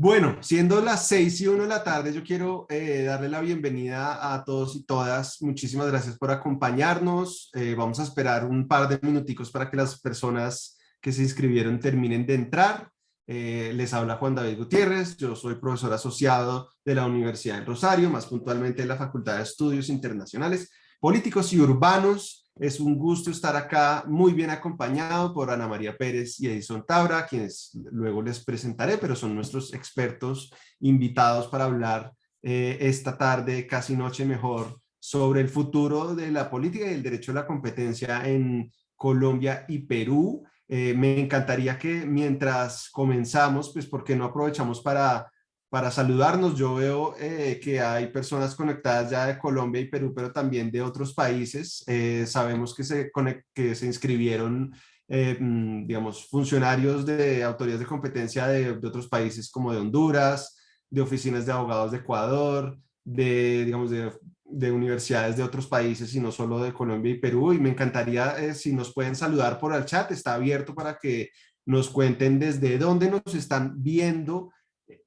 Bueno, siendo las 6:01 de la tarde, yo quiero darle la bienvenida a todos y todas. Muchísimas gracias por acompañarnos. Vamos a esperar un par de minuticos para que las personas que se inscribieron terminen de entrar. Les habla Juan David Gutiérrez. Yo soy profesor asociado de la Universidad del Rosario, más puntualmente de la Facultad de Estudios Internacionales, Políticos y Urbanos. Es un gusto estar acá muy bien acompañado por Ana María Pérez y Edison Tabra, quienes luego les presentaré, pero son nuestros expertos invitados para hablar esta tarde, casi noche mejor, sobre el futuro de la política y el derecho a la competencia en Colombia y Perú. Me encantaría que mientras comenzamos, pues, ¿por qué no aprovechamos para saludarnos? Yo veo que hay personas conectadas ya de Colombia y Perú, pero también de otros países. Sabemos que se inscribieron, digamos, funcionarios de autoridades de competencia de otros países como de Honduras, de oficinas de abogados de Ecuador, digamos, de universidades de otros países y no solo de Colombia y Perú. Y me encantaría si nos pueden saludar por el chat. Está abierto para que nos cuenten desde dónde nos están viendo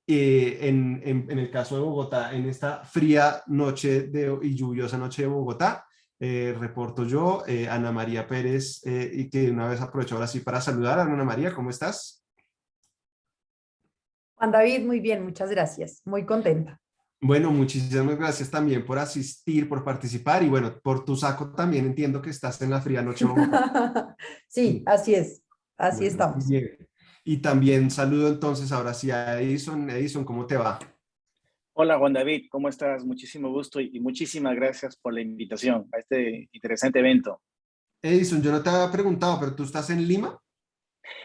en el caso de Bogotá, en esta fría noche y lluviosa noche de Bogotá. Reporto yo, Ana María Pérez, y que una vez aprovecho ahora sí para saludar. Ana María, ¿cómo estás? Juan David, muy bien, muchas gracias. Muy contenta. Bueno, muchísimas gracias también por asistir, por participar y bueno, por tu saco también entiendo que estás en la fría noche de Bogotá. Sí, así es. Así Bueno, muy estamos. bien. Y también saludo entonces ahora sí a Edison. Edison, ¿cómo te va? Hola Juan David, ¿cómo estás? Muchísimo gusto y muchísimas gracias por la invitación a este interesante evento. Edison, yo no te había preguntado, pero ¿tú estás en Lima?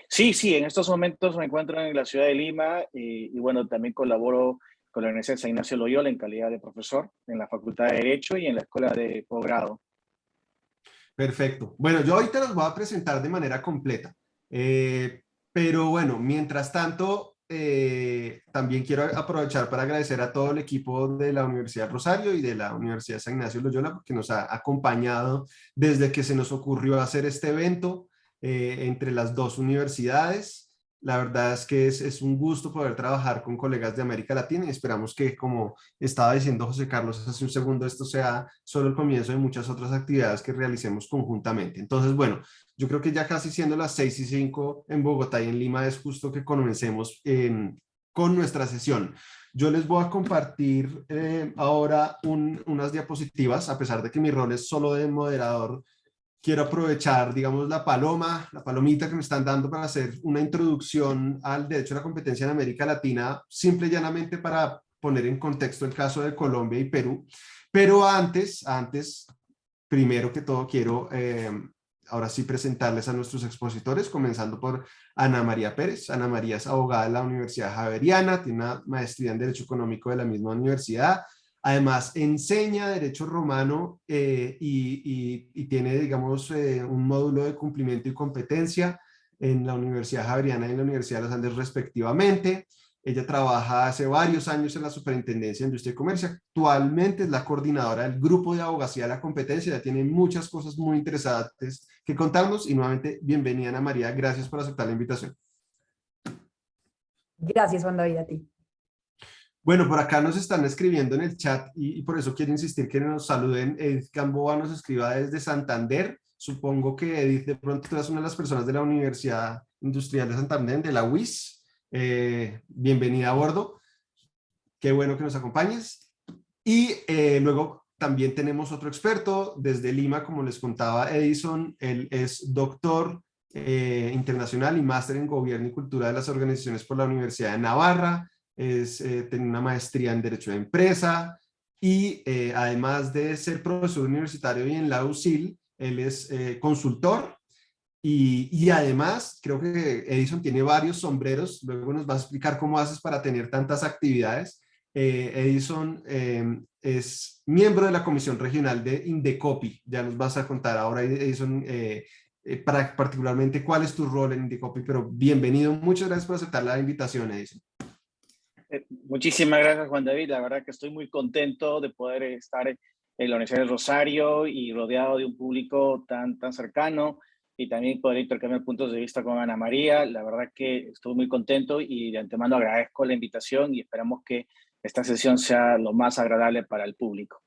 Sí, sí, en estos momentos me encuentro en la ciudad de Lima y bueno, también colaboro con la Universidad de San Ignacio de Loyola en calidad de profesor en la Facultad de Derecho y en la Escuela de Posgrado. Perfecto. Bueno, yo ahorita los voy a presentar de manera completa. Eh, pero bueno, mientras tanto, también quiero aprovechar para agradecer a todo el equipo de la Universidad Rosario y de la Universidad San Ignacio de Loyola porque nos ha acompañado desde que se nos ocurrió hacer este evento entre las dos universidades. La verdad es que es un gusto poder trabajar con colegas de América Latina y esperamos que, como estaba diciendo José Carlos hace un segundo, esto sea solo el comienzo de muchas otras actividades que realicemos conjuntamente. Entonces, bueno, yo creo que ya casi siendo las 6:05 en Bogotá y en Lima es justo que comencemos con nuestra sesión. Yo les voy a compartir ahora unas diapositivas, a pesar de que mi rol es solo de moderador. Quiero aprovechar, digamos, la palomita que me están dando para hacer una introducción al derecho a la competencia en América Latina, simple y llanamente para poner en contexto el caso de Colombia y Perú. Pero antes, primero que todo, quiero ahora sí presentarles a nuestros expositores, comenzando por Ana María Pérez. Ana María es abogada de la Universidad Javeriana, tiene una maestría en Derecho Económico de la misma universidad. Además, enseña Derecho Romano y tiene, digamos, un módulo de cumplimiento y competencia en la Universidad Javeriana y en la Universidad de los Andes, respectivamente. Ella trabaja hace varios años en la Superintendencia de Industria y Comercio. Actualmente es la coordinadora del Grupo de Abogacía de la Competencia. Ya tiene muchas cosas muy interesantes que contarnos. Y nuevamente, bienvenida, Ana María. Gracias por aceptar la invitación. Gracias, Juan David, a ti. Bueno, por acá nos están escribiendo en el chat y por eso quiero insistir que nos saluden. Edith Gamboa nos escriba desde Santander. Supongo que Edith, de pronto tú eres una de las personas de la Universidad Industrial de Santander, de la UIS. Bienvenida a bordo. Qué bueno que nos acompañes. Y luego también tenemos otro experto desde Lima, como les contaba Edison. Él es doctor internacional y máster en Gobierno y Cultura de las Organizaciones por la Universidad de Navarra. Tiene una maestría en Derecho de Empresa y además de ser profesor universitario y en la USIL, él es consultor y además creo que Edison tiene varios sombreros. Luego nos va a explicar cómo haces para tener tantas actividades. Edison es miembro de la Comisión Regional de Indecopi. Ya nos vas a contar ahora, Edison, particularmente cuál es tu rol en Indecopi, pero bienvenido. Muchas gracias por aceptar la invitación, Edison. Muchísimas gracias Juan David, la verdad que estoy muy contento de poder estar en la Universidad del Rosario y rodeado de un público tan cercano. y también poder intercambiar puntos de vista con Ana María. La verdad que estuve muy contento y de antemano agradezco la invitación y esperamos que esta sesión sea lo más agradable para el público.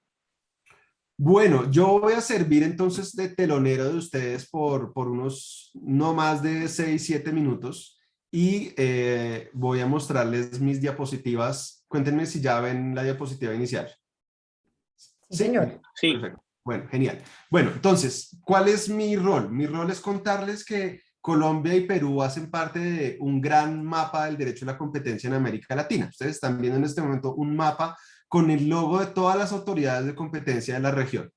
Bueno, yo voy a servir entonces de telonero de ustedes por unos no más de 6, 7 minutos y voy a mostrarles mis diapositivas. Cuéntenme si ya ven la diapositiva inicial. Sí, señor. Sí. Perfecto. Bueno, genial. Bueno, entonces, ¿cuál es mi rol? Mi rol es contarles que Colombia y Perú hacen parte de un gran mapa del derecho a la competencia en América Latina. Ustedes están viendo en este momento un mapa con el logo de todas las autoridades de competencia de la región.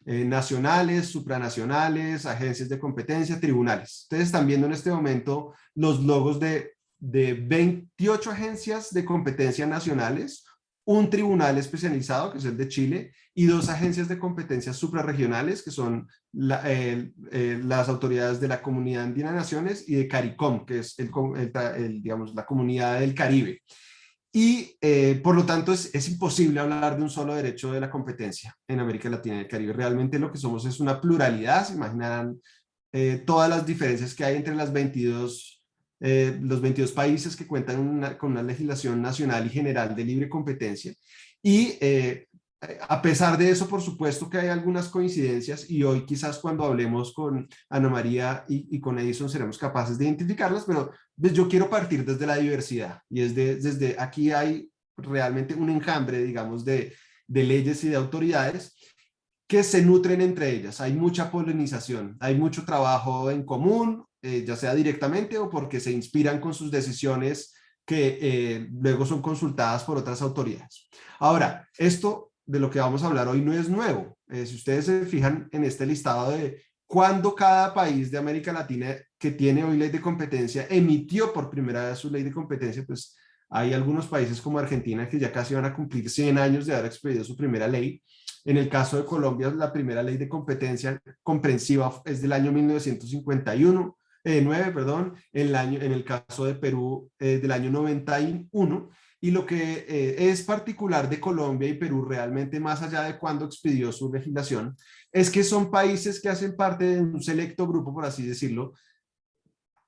Nacionales, supranacionales, agencias de competencia, tribunales. Ustedes están viendo en este momento los logos de 28 agencias de competencia nacionales, un tribunal especializado, que es el de Chile, y 2 agencias de competencia suprarregionales, que son las autoridades de la Comunidad Andina de Naciones y de CARICOM, que es digamos, la Comunidad del Caribe. Y por lo tanto es imposible hablar de un solo derecho de la competencia en América Latina y el Caribe. Realmente lo que somos es una pluralidad. Se imaginarán todas las diferencias que hay entre los 22 países que cuentan con una legislación nacional y general de libre competencia. Y a pesar de eso, por supuesto que hay algunas coincidencias y hoy quizás cuando hablemos con Ana María y con Edison seremos capaces de identificarlas, pero yo quiero partir desde la diversidad y desde aquí hay realmente un enjambre, digamos, de leyes y de autoridades que se nutren entre ellas. Hay mucha polinización, hay mucho trabajo en común, ya sea directamente o porque se inspiran con sus decisiones que luego son consultadas por otras autoridades. Ahora, esto de lo que vamos a hablar hoy no es nuevo. Si ustedes se fijan en este listado de cuándo cada país de América Latina que tiene hoy ley de competencia emitió por primera vez su ley de competencia, pues hay algunos países como Argentina que ya casi van a cumplir 100 años de haber expedido su primera ley. En el caso de Colombia, la primera ley de competencia comprensiva es del año 1951, 9, perdón, en el caso de Perú del año 91. Y lo que es particular de Colombia y Perú realmente, más allá de cuándo expidió su legislación, es que son países que hacen parte de un selecto grupo, por así decirlo,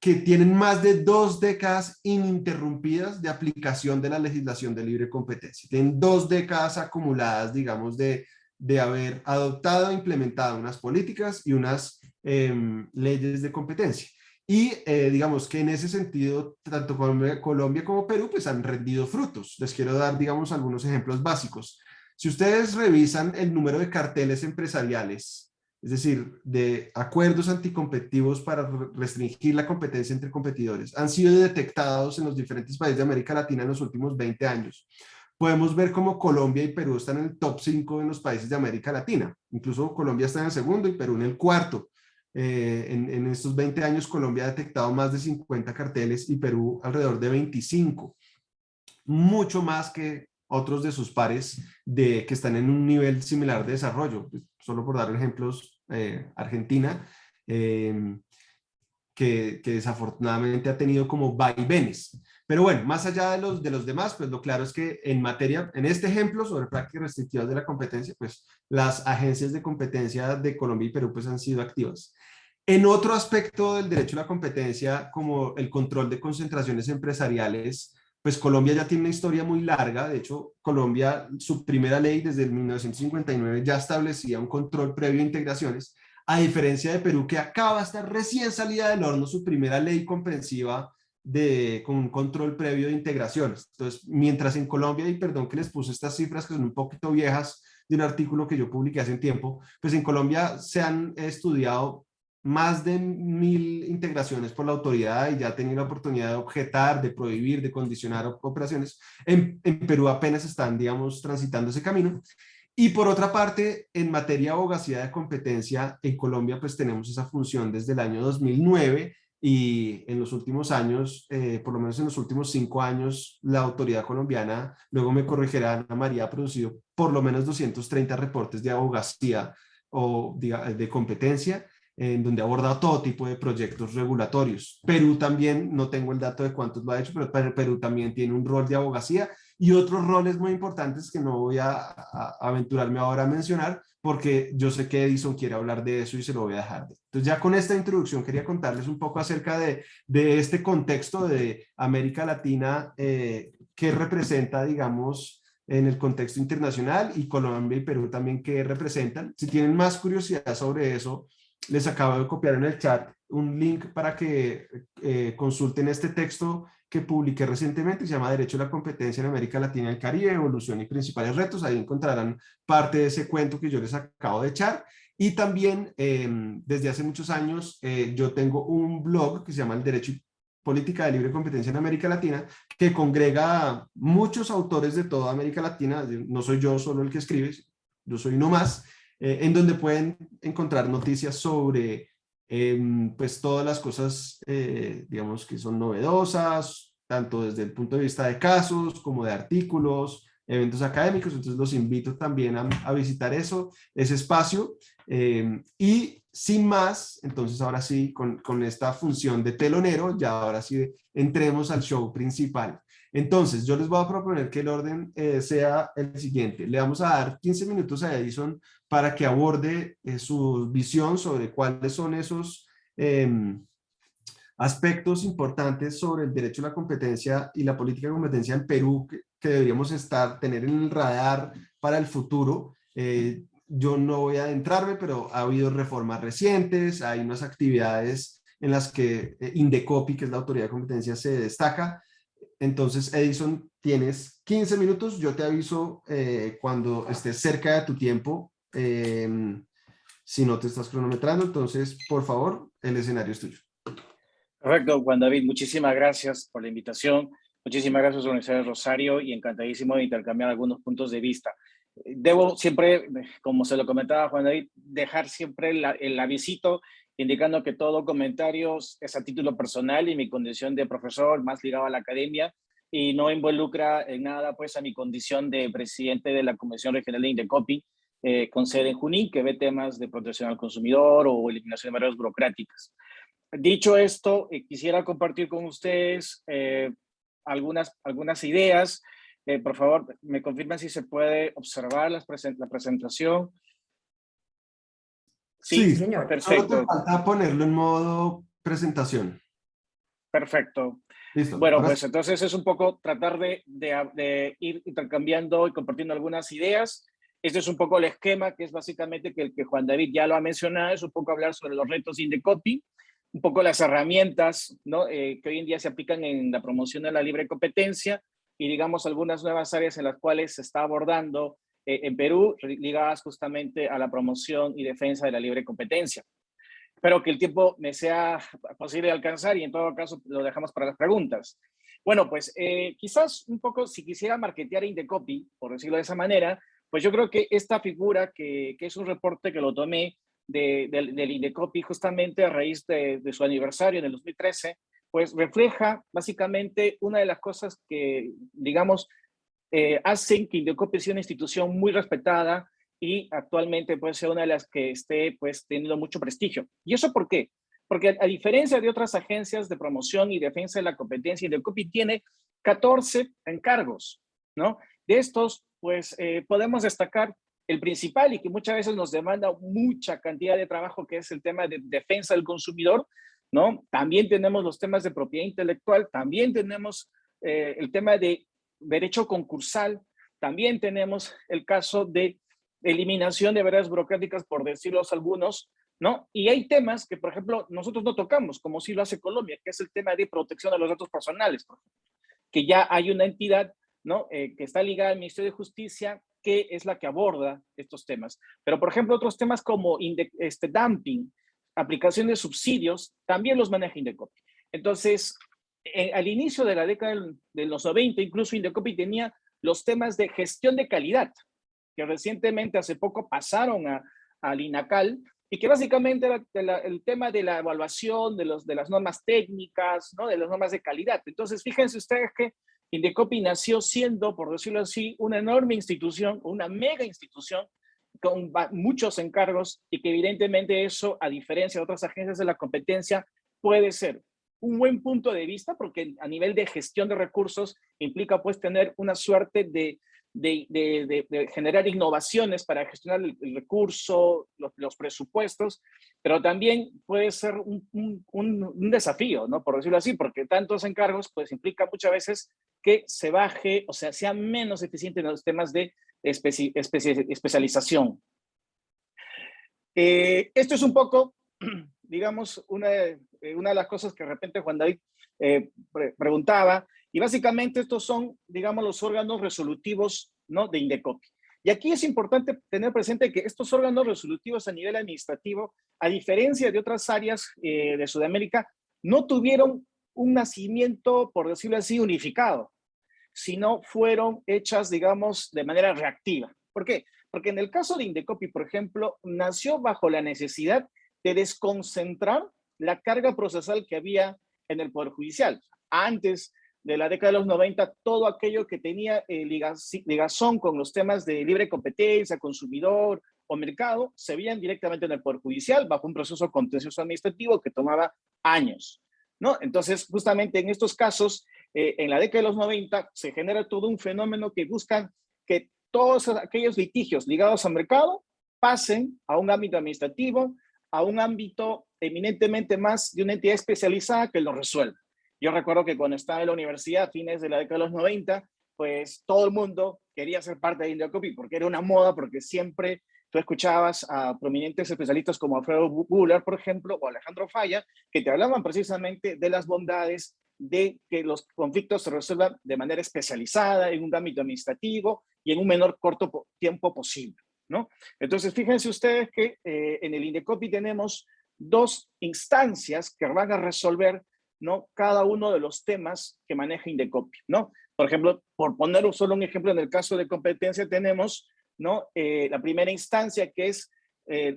que tienen más de 2 décadas ininterrumpidas de aplicación de la legislación de libre competencia. Tienen 2 décadas acumuladas, digamos, de haber adoptado e implementado unas políticas y unas leyes de competencia. Y digamos que en ese sentido, tanto Colombia como Perú pues han rendido frutos. Les quiero dar, digamos, algunos ejemplos básicos. Si ustedes revisan el número de carteles empresariales, es decir, de acuerdos anticompetitivos para restringir la competencia entre competidores, han sido detectados en los diferentes países de América Latina en los últimos 20 años. Podemos ver cómo Colombia y Perú están en el top 5 en los países de América Latina. Incluso Colombia está en el segundo y Perú en el cuarto. En estos 20 años Colombia ha detectado más de 50 carteles y Perú alrededor de 25, mucho más que otros de sus pares que están en un nivel similar de desarrollo. Solo por dar ejemplos, Argentina, que desafortunadamente ha tenido como vaivenes. Pero bueno, más allá de los demás, pues lo claro es que en este ejemplo sobre prácticas restrictivas de la competencia, pues las agencias de competencia de Colombia y Perú pues han sido activas. En otro aspecto del derecho a la competencia, como el control de concentraciones empresariales, pues Colombia ya tiene una historia muy larga. De hecho, Colombia, su primera ley desde el 1959 ya establecía un control previo a integraciones, a diferencia de Perú, que acaba de estar recién salida del horno su primera ley comprensiva con un control previo de integraciones. Entonces, mientras en Colombia, y perdón que les puse estas cifras que son un poquito viejas de un artículo que yo publiqué hace un tiempo, pues en Colombia se han estudiado más de 1000 integraciones por la autoridad y ya ha tenido la oportunidad de objetar, de prohibir, de condicionar operaciones. En Perú apenas están, digamos, transitando ese camino. Y por otra parte, en materia de abogacía de competencia, en Colombia pues tenemos esa función desde el año 2009 y en los últimos años, por lo menos en los últimos 5 años, la autoridad colombiana, luego me corregirá Ana María, ha producido por lo menos 230 reportes de abogacía o de competencia, en donde ha abordado todo tipo de proyectos regulatorios. Perú también, no tengo el dato de cuántos lo ha hecho, pero Perú también tiene un rol de abogacía y otros roles muy importantes que no voy a aventurarme ahora a mencionar, porque yo sé que Edison quiere hablar de eso y se lo voy a dejar. Entonces ya con esta introducción quería contarles un poco acerca de este contexto de América Latina, que representa, digamos, en el contexto internacional, y Colombia y Perú también que representan. Si tienen más curiosidad sobre eso, les acabo de copiar en el chat un link para que consulten este texto que publiqué recientemente, se llama Derecho a la Competencia en América Latina y el Caribe, Evolución y Principales Retos. Ahí encontrarán parte de ese cuento que yo les acabo de echar. Y también, desde hace muchos años, yo tengo un blog que se llama El Derecho y Política de Libre Competencia en América Latina, que congrega a muchos autores de toda América Latina. No soy yo solo el que escribe, yo soy uno más, en donde pueden encontrar noticias sobre pues todas las cosas, digamos, que son novedosas, tanto desde el punto de vista de casos como de artículos, eventos académicos. Entonces los invito también a visitar ese espacio. Y sin más, entonces ahora sí, con esta función de telonero, ya ahora sí entremos al show principal. Entonces, yo les voy a proponer que el orden sea el siguiente. Le vamos a dar 15 minutos a Edison para que aborde su visión sobre cuáles son esos aspectos importantes sobre el derecho a la competencia y la política de competencia en Perú que deberíamos tener en el radar para el futuro. Yo no voy a adentrarme, pero ha habido reformas recientes, hay unas actividades en las que Indecopi, que es la autoridad de competencia, se destaca. Entonces, Edison, tienes 15 minutos. Yo te aviso cuando estés cerca de tu tiempo, si no te estás cronometrando. Entonces, por favor, el escenario es tuyo. Perfecto, Juan David, muchísimas gracias por la invitación. Muchísimas gracias, Universidad de Rosario, y encantadísimo de intercambiar algunos puntos de vista. Debo siempre, como se lo comentaba Juan David, dejar siempre el avisito indicando que todo comentario es a título personal y mi condición de profesor, más ligado a la academia, y no involucra en nada pues a mi condición de presidente de la Comisión Regional de Indecopi, con sede en Junín, que ve temas de protección al consumidor o eliminación de barreras burocráticas. Dicho esto, quisiera compartir con ustedes algunas ideas. Por favor, me confirman si se puede observar la presentación. Sí, Sí, Sí, señor. solo te perfecto, falta ponerlo en modo presentación. perfecto. Listo, Bueno, ahora pues sí. entonces es un poco tratar de ir intercambiando y compartiendo algunas ideas. Este es un poco el esquema, que es básicamente que el que Juan David ya lo ha mencionado, es un poco hablar sobre los retos Indecopi, un poco las herramientas, ¿no? Que hoy en día se aplican en la promoción de la libre competencia, y digamos algunas nuevas áreas en las cuales se está abordando en Perú, ligadas justamente a la promoción y defensa de la libre competencia. Espero que el tiempo me sea posible alcanzar, y en todo caso lo dejamos para las preguntas. Bueno, pues quizás un poco, si quisiera marketear Indecopi, por decirlo de esa manera, pues yo creo que esta figura, que es un reporte que lo tomé del Indecopi justamente a raíz de su aniversario en el 2013, pues refleja básicamente una de las cosas que, digamos, hacen que Indecopi sea una institución muy respetada y actualmente puede ser una de las que esté pues teniendo mucho prestigio. ¿Y eso por qué? Porque a diferencia de otras agencias de promoción y defensa de la competencia, Indecopi tiene 14 encargos, ¿no? De estos, pues podemos destacar el principal, y que muchas veces nos demanda mucha cantidad de trabajo, que es el tema de defensa del consumidor, ¿no? También tenemos los temas de propiedad intelectual, también tenemos el tema de derecho concursal, también tenemos el caso de eliminación de barreras burocráticas, por decirlos algunos, ¿no? Y hay temas que, por ejemplo, nosotros no tocamos, como sí lo hace Colombia, que es el tema de protección de los datos personales, por ejemplo, que ya hay una entidad, ¿no? Que está ligada al Ministerio de Justicia, que es la que aborda estos temas. Pero, por ejemplo, otros temas como dumping, aplicación de subsidios, también los maneja Indecopi. Entonces, al inicio de la década de los 90, incluso Indecopi tenía los temas de gestión de calidad, que recientemente, hace poco, pasaron al INACAL, y que básicamente era el tema de la evaluación de las normas técnicas, ¿no? De las normas de calidad. Entonces, fíjense ustedes que Indecopi nació siendo, por decirlo así, una enorme institución, una mega institución, con muchos encargos, y que evidentemente eso, a diferencia de otras agencias de la competencia, puede ser un buen punto de vista, porque a nivel de gestión de recursos implica pues tener una suerte de generar innovaciones para gestionar el recurso, los presupuestos, pero también puede ser un desafío, ¿no? Por decirlo así, porque tantos encargos pues implica muchas veces que se baje, o sea, sea menos eficiente en los temas de especialización. Esto es un poco, digamos, una de las cosas que de repente Juan David preguntaba, y básicamente estos son, digamos, los órganos resolutivos, ¿no?, de Indecopi. Y aquí es importante tener presente que estos órganos resolutivos a nivel administrativo, a diferencia de otras áreas de Sudamérica, no tuvieron un nacimiento, por decirlo así, unificado, sino fueron hechas, digamos, de manera reactiva. ¿Por qué? Porque en el caso de Indecopi, por ejemplo, nació bajo la necesidad de desconcentrar la carga procesal que había en el Poder Judicial. Antes de la década de los 90, todo aquello que tenía ligazón con los temas de libre competencia, consumidor o mercado, se veían directamente en el Poder Judicial bajo un proceso contencioso administrativo que tomaba años, ¿no? Entonces, justamente en estos casos, en la década de los 90, se genera todo un fenómeno que buscan que todos aquellos litigios ligados al mercado pasen a un ámbito administrativo, a un ámbito eminentemente más de una entidad especializada que lo resuelva. Yo recuerdo que cuando estaba en la universidad, a fines de la década de los 90, pues todo el mundo quería ser parte de Indecopi porque era una moda, porque siempre tú escuchabas a prominentes especialistas como Alfredo Buller, por ejemplo, o Alejandro Falla, que te hablaban precisamente de las bondades de que los conflictos se resuelvan de manera especializada, en un ámbito administrativo y en un menor corto tiempo posible, ¿no? Entonces, fíjense ustedes que en el Indecopi tenemos dos instancias que van a resolver, ¿no?, cada uno de los temas que maneja Indecopi, ¿no? Por ejemplo, por poner solo un ejemplo, en el caso de competencia tenemos, ¿no?, la primera instancia, que es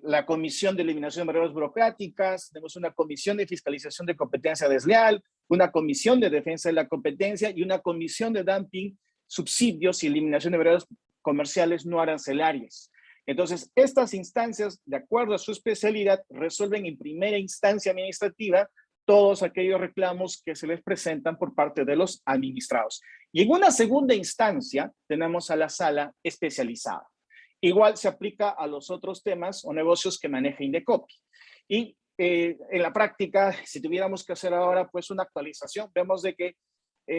la Comisión de Eliminación de Barreras Burocráticas, tenemos una Comisión de Fiscalización de Competencia Desleal, una Comisión de Defensa de la Competencia y una Comisión de Dumping, Subsidios y Eliminación de Barreras Comerciales no arancelarias. Entonces, estas instancias, de acuerdo a su especialidad, resuelven en primera instancia administrativa todos aquellos reclamos que se les presentan por parte de los administrados. Y en una segunda instancia tenemos a la sala especializada. Igual se aplica a los otros temas o negocios que maneja Indecopi. Y en la práctica, si tuviéramos que hacer ahora pues una actualización, vemos de que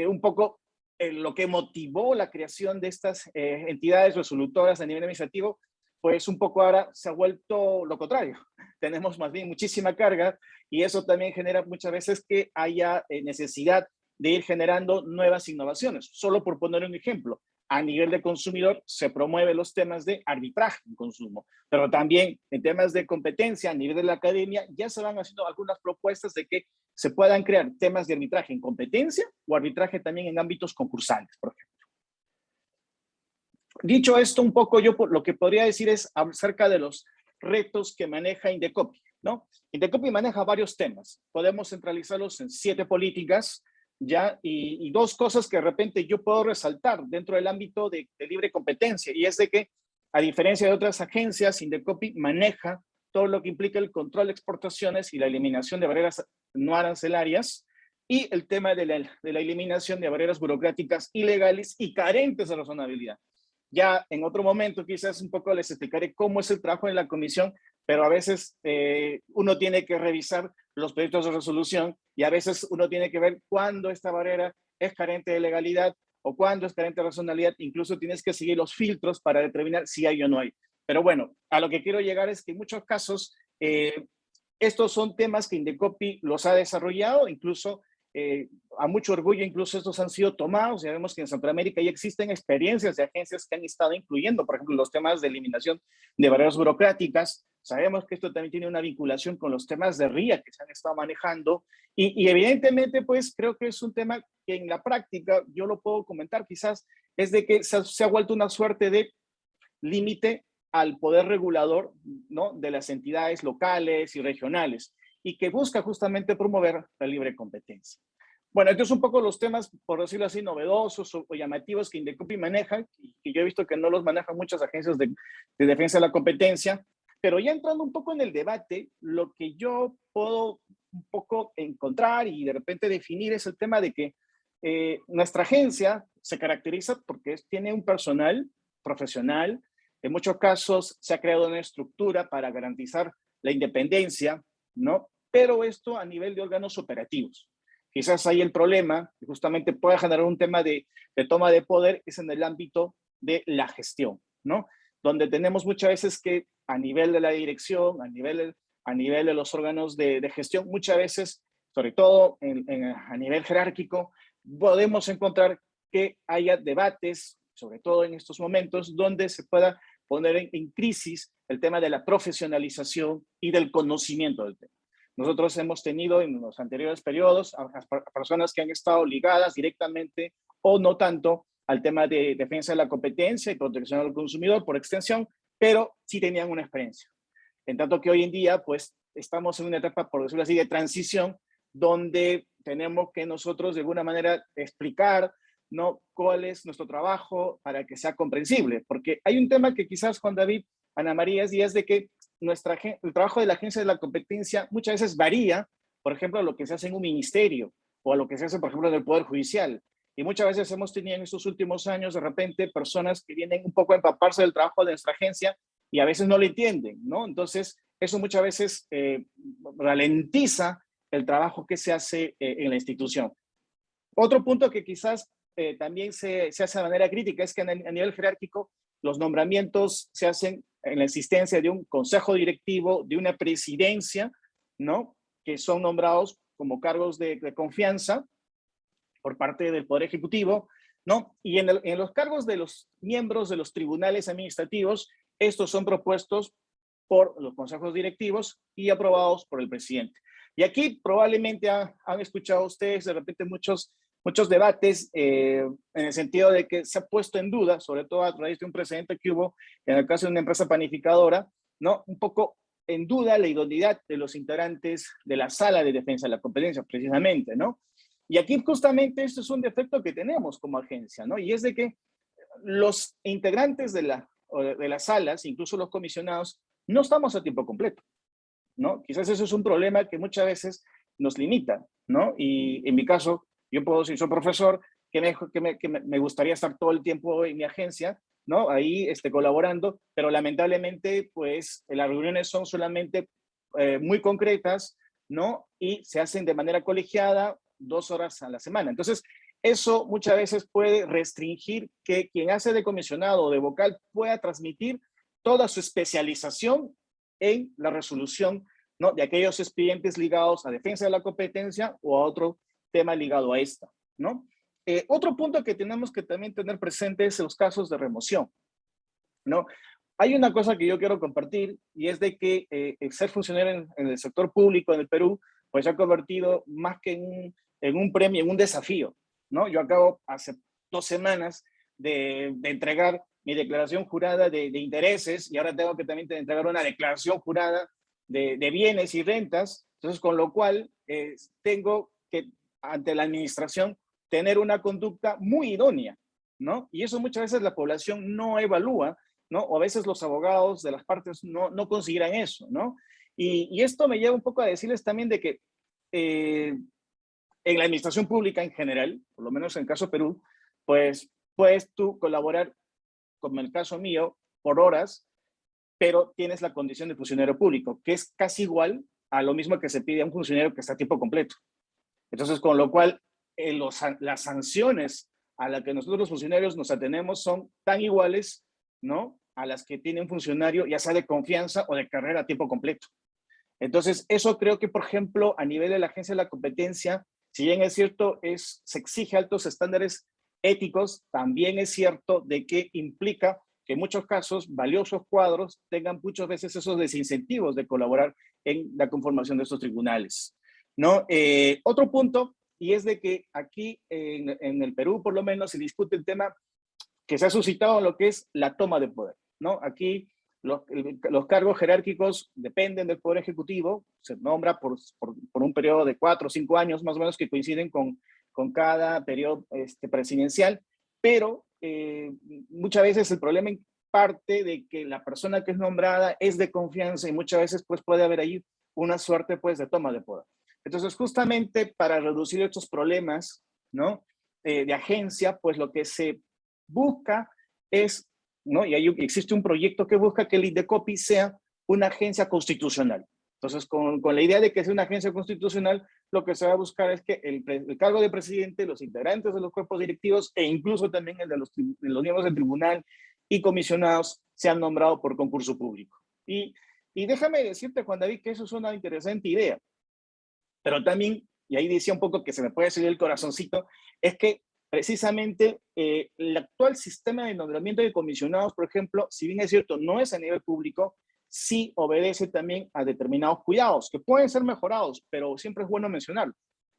un poco lo que motivó la creación de estas entidades resolutoras a nivel administrativo, pues un poco ahora se ha vuelto lo contrario. Tenemos más bien muchísima carga y eso también genera muchas veces que haya necesidad de ir generando nuevas innovaciones. Solo por poner un ejemplo, a nivel de consumidor se promueven los temas de arbitraje en consumo, pero también en temas de competencia a nivel de la academia ya se van haciendo algunas propuestas de que se puedan crear temas de arbitraje en competencia o arbitraje también en ámbitos concursantes, por ejemplo. Dicho esto, un poco yo lo que podría decir es acerca de los retos que maneja Indecopi, ¿no? Indecopi maneja varios temas. Podemos centralizarlos en 7 políticas, ¿ya? Y 2 cosas que de repente yo puedo resaltar dentro del ámbito de libre competencia, y es de que, a diferencia de otras agencias, Indecopi maneja todo lo que implica el control de exportaciones y la eliminación de barreras no arancelarias, y el tema de la eliminación de barreras burocráticas ilegales y carentes de razonabilidad. Ya en otro momento quizás un poco les explicaré cómo es el trabajo en la comisión, pero a veces uno tiene que revisar los proyectos de resolución y a veces uno tiene que ver cuándo esta barrera es carente de legalidad o cuándo es carente de razonabilidad. Incluso tienes que seguir los filtros para determinar si hay o no hay. Pero bueno, a lo que quiero llegar es que en muchos casos estos son temas que Indecopi los ha desarrollado, incluso a mucho orgullo, incluso estos han sido tomados. Ya vemos que en Centroamérica ya existen experiencias de agencias que han estado incluyendo, por ejemplo, los temas de eliminación de barreras burocráticas. Sabemos que esto también tiene una vinculación con los temas de RIA que se han estado manejando y evidentemente pues creo que es un tema que en la práctica yo lo puedo comentar quizás, es de que se ha vuelto una suerte de límite al poder regulador, ¿no?, de las entidades locales y regionales, y que busca justamente promover la libre competencia. Bueno, estos son un poco los temas, por decirlo así, novedosos o llamativos que Indecopi maneja, y que yo he visto que no los manejan muchas agencias de defensa de la competencia, pero ya entrando un poco en el debate, lo que yo puedo un poco encontrar y de repente definir es el tema de que nuestra agencia se caracteriza porque tiene un personal profesional. En muchos casos se ha creado una estructura para garantizar la independencia, ¿no? Pero esto a nivel de órganos operativos. Quizás ahí el problema, que justamente pueda generar un tema de toma de poder, es en el ámbito de la gestión, ¿no? Donde tenemos muchas veces que a nivel de la dirección, a nivel de los órganos de gestión, muchas veces, sobre todo a nivel jerárquico, podemos encontrar que haya debates, sobre todo en estos momentos, donde se pueda poner en crisis el tema de la profesionalización y del conocimiento del tema. Nosotros hemos tenido en los anteriores periodos a personas que han estado ligadas directamente o no tanto al tema de defensa de la competencia y protección al consumidor por extensión, pero sí tenían una experiencia. En tanto que hoy en día, pues, estamos en una etapa, por decirlo así, de transición, donde tenemos que nosotros de alguna manera explicar, ¿no?, cuál es nuestro trabajo para que sea comprensible. Porque hay un tema que quizás, Juan David, Ana María, y es de que el trabajo de la agencia de la competencia muchas veces varía, por ejemplo, a lo que se hace en un ministerio o a lo que se hace, por ejemplo, en el Poder Judicial. Y muchas veces hemos tenido en estos últimos años, de repente, personas que vienen un poco a empaparse del trabajo de nuestra agencia y a veces no lo entienden, ¿no? Entonces, eso muchas veces ralentiza el trabajo que se hace en la institución. Otro punto que quizás también se hace de manera crítica es que a nivel jerárquico los nombramientos se hacen en la existencia de un consejo directivo, de una presidencia, ¿no?, que son nombrados como cargos de confianza por parte del Poder Ejecutivo, ¿no? Y en los cargos de los miembros de los tribunales administrativos, estos son propuestos por los consejos directivos y aprobados por el presidente. Y aquí probablemente han escuchado ustedes de repente muchos debates en el sentido de que se ha puesto en duda, sobre todo a través de un precedente que hubo en el caso de una empresa panificadora, ¿no?, un poco en duda la idoneidad de los integrantes de la sala de defensa de la competencia, precisamente, ¿no? Y aquí justamente esto es un defecto que tenemos como agencia, ¿no? Y es de que los integrantes de las salas, incluso los comisionados, no estamos a tiempo completo, ¿no? Quizás eso es un problema que muchas veces nos limita, ¿no? Y en mi caso, yo puedo decir, soy profesor, que me gustaría estar todo el tiempo en mi agencia, ¿no?, ahí colaborando, pero lamentablemente, pues, las reuniones son solamente muy concretas, ¿no? Y se hacen de manera colegiada 2 horas a la semana. Entonces, eso muchas veces puede restringir que quien hace de comisionado o de vocal pueda transmitir toda su especialización en la resolución, ¿no?, de aquellos expedientes ligados a defensa de la competencia o a otro tema ligado a esta, ¿no? Otro punto que tenemos que también tener presente es los casos de remoción, ¿no? Hay una cosa que yo quiero compartir y es de que el ser funcionario en el sector público en el Perú, pues se ha convertido más que en un premio, en un desafío, ¿no? Yo acabo hace 2 semanas de entregar mi declaración jurada de intereses y ahora tengo que también entregar una declaración jurada de bienes y rentas. Entonces, con lo cual tengo que, ante la administración, tener una conducta muy idónea, ¿no? Y eso muchas veces la población no evalúa, ¿no? O a veces los abogados de las partes no consideran eso, ¿no? Y esto me lleva un poco a decirles también de que en la administración pública en general, por lo menos en el caso Perú, pues puedes tú colaborar, como en el caso mío, por horas, pero tienes la condición de funcionario público, que es casi igual a lo mismo que se pide a un funcionario que está a tiempo completo. Entonces, con lo cual, las sanciones a las que nosotros los funcionarios nos atenemos son tan iguales, ¿no?, a las que tiene un funcionario, ya sea de confianza o de carrera a tiempo completo. Entonces, eso creo que, por ejemplo, a nivel de la Agencia de la Competencia, si bien es cierto, se exige altos estándares éticos, también es cierto de que implica que en muchos casos valiosos cuadros tengan muchas veces esos desincentivos de colaborar en la conformación de estos tribunales, ¿no? Otro punto, y es de que aquí en el Perú, por lo menos, se discute el tema que se ha suscitado en lo que es la toma de poder, ¿no? Aquí los cargos jerárquicos dependen del Poder Ejecutivo, se nombra por un periodo de 4 o 5 años más o menos que coinciden con cada periodo presidencial, pero muchas veces el problema parte de que la persona que es nombrada es de confianza y muchas veces pues puede haber ahí una suerte pues de toma de poder. Entonces, justamente para reducir estos problemas, ¿no? De agencia, pues lo que se busca es, ¿no? Y ahí existe un proyecto que busca que el Indecopi sea una agencia constitucional. Entonces, con la idea de que sea una agencia constitucional, lo que se va a buscar es que el cargo de presidente, los integrantes de los cuerpos directivos e incluso también el de los miembros del tribunal y comisionados sean nombrados por concurso público. Y déjame decirte, Juan David, que eso es una interesante idea, pero también, y ahí decía un poco que se me puede salir el corazoncito, es que precisamente el actual sistema de nombramiento de comisionados, por ejemplo, si bien es cierto, no es a nivel público, sí obedece también a determinados cuidados que pueden ser mejorados, pero siempre es bueno mencionarlo.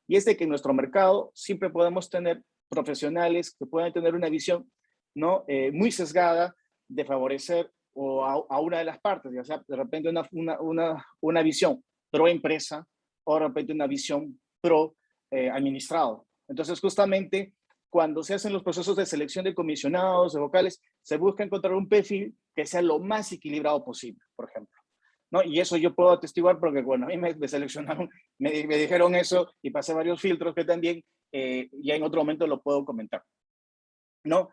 Y es de que en nuestro mercado siempre podemos tener profesionales que puedan tener una visión, ¿no? Muy sesgada de favorecer o a una de las partes, ya sea de repente una visión pro empresa o de repente una visión pro administrado. Entonces, justamente cuando se hacen los procesos de selección de comisionados, de vocales, se busca encontrar un perfil que sea lo más equilibrado posible, por ejemplo, ¿no? Y eso yo puedo atestiguar porque, bueno, a mí me seleccionaron, me dijeron eso y pasé varios filtros que también ya en otro momento lo puedo comentar, ¿no?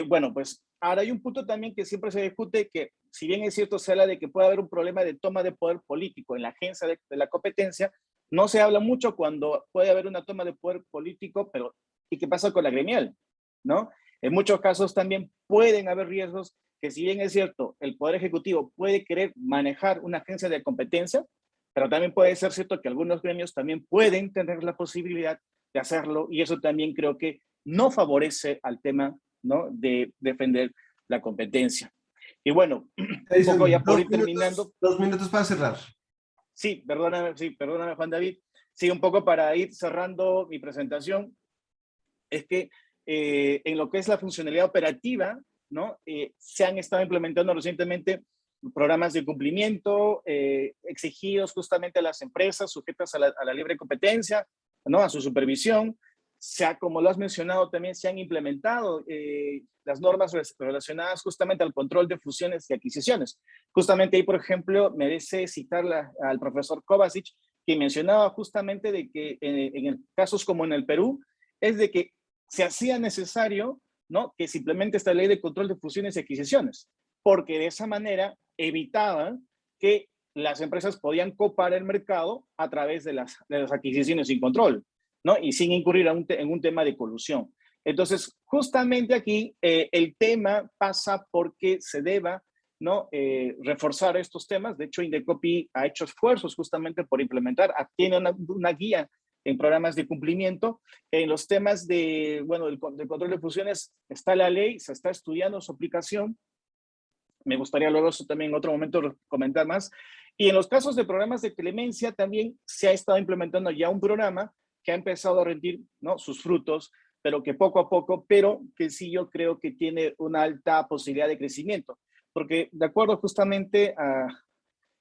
Bueno, pues ahora hay un punto también que siempre se discute que, si bien es cierto, se habla de que puede haber un problema de toma de poder político en la agencia de la competencia, no se habla mucho cuando puede haber una toma de poder político, pero ¿y qué pasa con la gremial? ¿No? En muchos casos también pueden haber riesgos que, si bien es cierto, el Poder Ejecutivo puede querer manejar una agencia de competencia, pero también puede ser cierto que algunos gremios también pueden tener la posibilidad de hacerlo, y eso también creo que no favorece al tema, ¿no? De defender la competencia. Y bueno, un poco ya por ir terminando. 2 minutos para cerrar. Sí, perdóname, Juan David. Sí, un poco para ir cerrando mi presentación, es que en lo que es la funcionalidad operativa, ¿no? Se han estado implementando recientemente programas de cumplimiento exigidos justamente a las empresas sujetas a la libre competencia, ¿no? A su supervisión. Como lo has mencionado, también se han implementado las normas relacionadas justamente al control de fusiones y adquisiciones. Justamente ahí, por ejemplo, merece citar al profesor Kovacic, que mencionaba justamente de que en casos como en el Perú, es de que se hacía necesario, ¿no? Que se implemente esta ley de control de fusiones y adquisiciones, porque de esa manera evitaban que las empresas podían copar el mercado a través de las adquisiciones sin control, ¿no? Y sin incurrir en un tema de colusión. Entonces, justamente aquí el tema pasa porque se deba, ¿no? Reforzar estos temas. De hecho, Indecopi ha hecho esfuerzos justamente por implementar, tiene una guía en programas de cumplimiento. En los temas del control de fusiones está la ley, se está estudiando su aplicación. Me gustaría luego eso también en otro momento comentar más. Y en los casos de programas de clemencia también se ha estado implementando ya un programa que ha empezado a rendir, ¿no? Sus frutos, pero que poco a poco, pero que sí yo creo que tiene una alta posibilidad de crecimiento. Porque de acuerdo justamente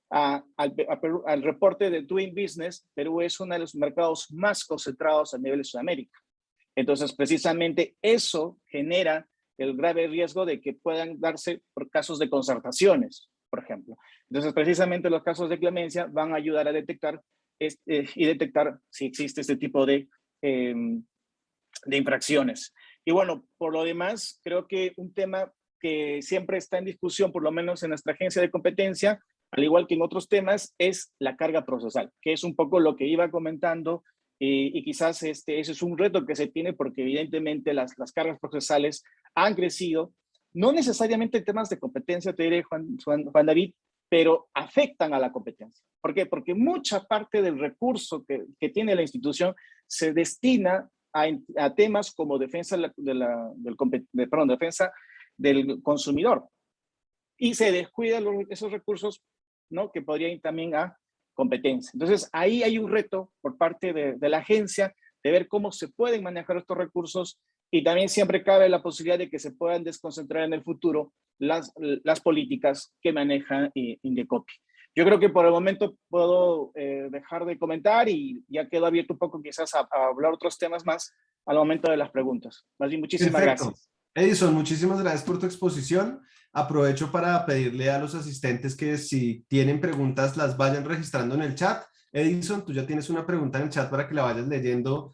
al reporte de Doing Business, Perú es uno de los mercados más concentrados a nivel de Sudamérica. Entonces, precisamente eso genera el grave riesgo de que puedan darse por casos de concertaciones, por ejemplo. Entonces, precisamente los casos de clemencia van a ayudar a detectar y detectar si existe este tipo de infracciones. Y bueno, por lo demás, creo que un tema que siempre está en discusión, por lo menos en nuestra agencia de competencia, al igual que en otros temas, es la carga procesal, que es un poco lo que iba comentando, y quizás ese es un reto que se tiene porque evidentemente las cargas procesales han crecido, no necesariamente en temas de competencia, te diré, Juan David, pero afectan a la competencia. ¿Por qué? Porque mucha parte del recurso que tiene la institución se destina a temas como defensa defensa del consumidor, y se descuidan esos recursos, ¿no? Que podrían ir también a competencia. Entonces, ahí hay un reto por parte de la agencia de ver cómo se pueden manejar estos recursos, y también siempre cabe la posibilidad de que se puedan desconcentrar en el futuro las políticas que maneja Indecopi. Yo creo que por el momento puedo dejar de comentar y ya quedo abierto un poco quizás a hablar otros temas más al momento de las preguntas. Más bien, muchísimas gracias. Edison, muchísimas gracias por tu exposición. Aprovecho para pedirle a los asistentes que si tienen preguntas las vayan registrando en el chat. Edison, tú ya tienes una pregunta en el chat para que la vayas leyendo.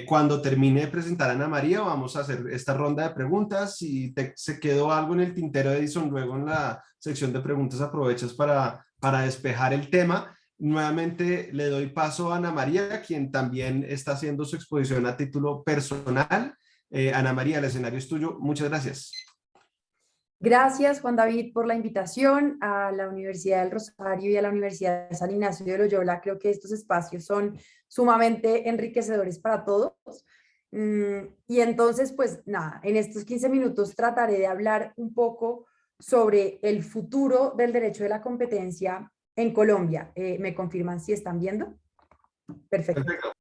Cuando termine de presentar a Ana María, vamos a hacer esta ronda de preguntas. Si se quedó algo en el tintero, Edison, luego en la sección de preguntas aprovechas para despejar el tema. Nuevamente le doy paso a Ana María, quien también está haciendo su exposición a título personal. Ana María, el escenario es tuyo. Muchas gracias. Gracias, Juan David, por la invitación a la Universidad del Rosario y a la Universidad de San Ignacio de Loyola. Creo que estos espacios son sumamente enriquecedores para todos. Y entonces, pues nada, en estos 15 minutos trataré de hablar un poco sobre el futuro del derecho de la competencia en Colombia. ¿Me confirman si están viendo? Perfecto. Perfecto.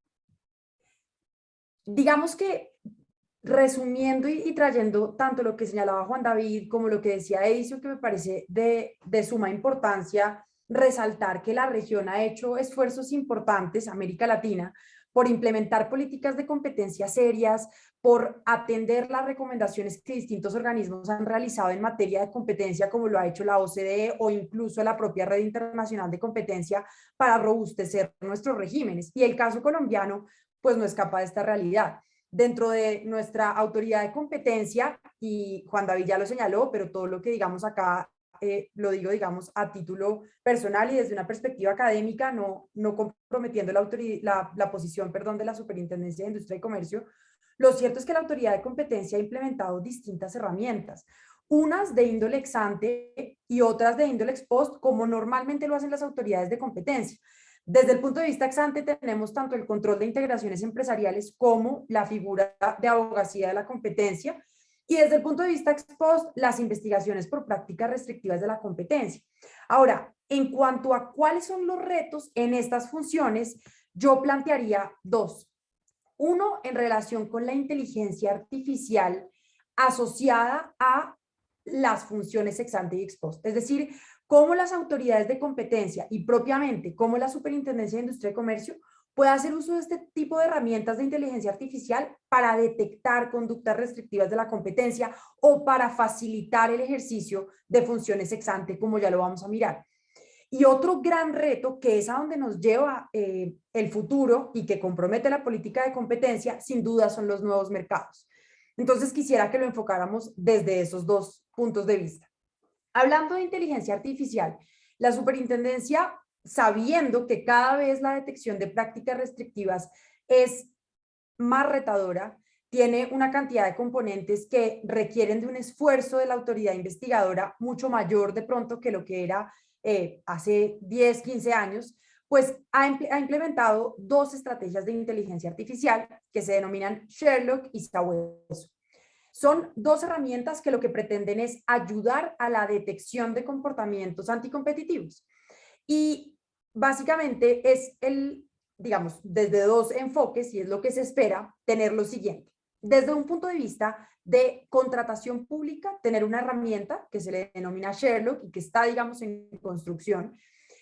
Digamos que resumiendo y trayendo tanto lo que señalaba Juan David como lo que decía Edison, que me parece de suma importancia resaltar que la región ha hecho esfuerzos importantes, América Latina, por implementar políticas de competencia serias, por atender las recomendaciones que distintos organismos han realizado en materia de competencia, como lo ha hecho la OCDE o incluso la propia Red Internacional de Competencia, para robustecer nuestros regímenes. Y el caso colombiano, pues no escapa de esta realidad. Dentro de nuestra autoridad de competencia, y Juan David ya lo señaló, pero todo lo que digamos acá lo digo, digamos, a título personal y desde una perspectiva académica, no comprometiendo la posición, perdón, de la Superintendencia de Industria y Comercio. Lo cierto es que la autoridad de competencia ha implementado distintas herramientas, unas de índole ex ante y otras de índole ex post, como normalmente lo hacen las autoridades de competencia. Desde el punto de vista ex ante tenemos tanto el control de integraciones empresariales como la figura de abogacía de la competencia, y desde el punto de vista ex post, las investigaciones por prácticas restrictivas de la competencia. Ahora, en cuanto a cuáles son los retos en estas funciones, yo plantearía dos. Uno, en relación con la inteligencia artificial asociada a las funciones ex ante y ex post. Es decir, cómo las autoridades de competencia y propiamente cómo la Superintendencia de Industria y Comercio puede hacer uso de este tipo de herramientas de inteligencia artificial para detectar conductas restrictivas de la competencia o para facilitar el ejercicio de funciones ex ante, como ya lo vamos a mirar. Y otro gran reto, que es a donde nos lleva el futuro y que compromete la política de competencia, sin duda son los nuevos mercados. Entonces quisiera que lo enfocáramos desde esos dos puntos de vista. Hablando de inteligencia artificial, la superintendencia, sabiendo que cada vez la detección de prácticas restrictivas es más retadora, tiene una cantidad de componentes que requieren de un esfuerzo de la autoridad investigadora mucho mayor de pronto que lo que era hace 10, 15 años, pues ha implementado dos estrategias de inteligencia artificial que se denominan Sherlock y Sabueso. Son dos herramientas que lo que pretenden es ayudar a la detección de comportamientos anticompetitivos. Y básicamente es digamos, desde dos enfoques, y es lo que se espera, tener lo siguiente. Desde un punto de vista de contratación pública, tener una herramienta que se le denomina Sherlock y que está, digamos, en construcción,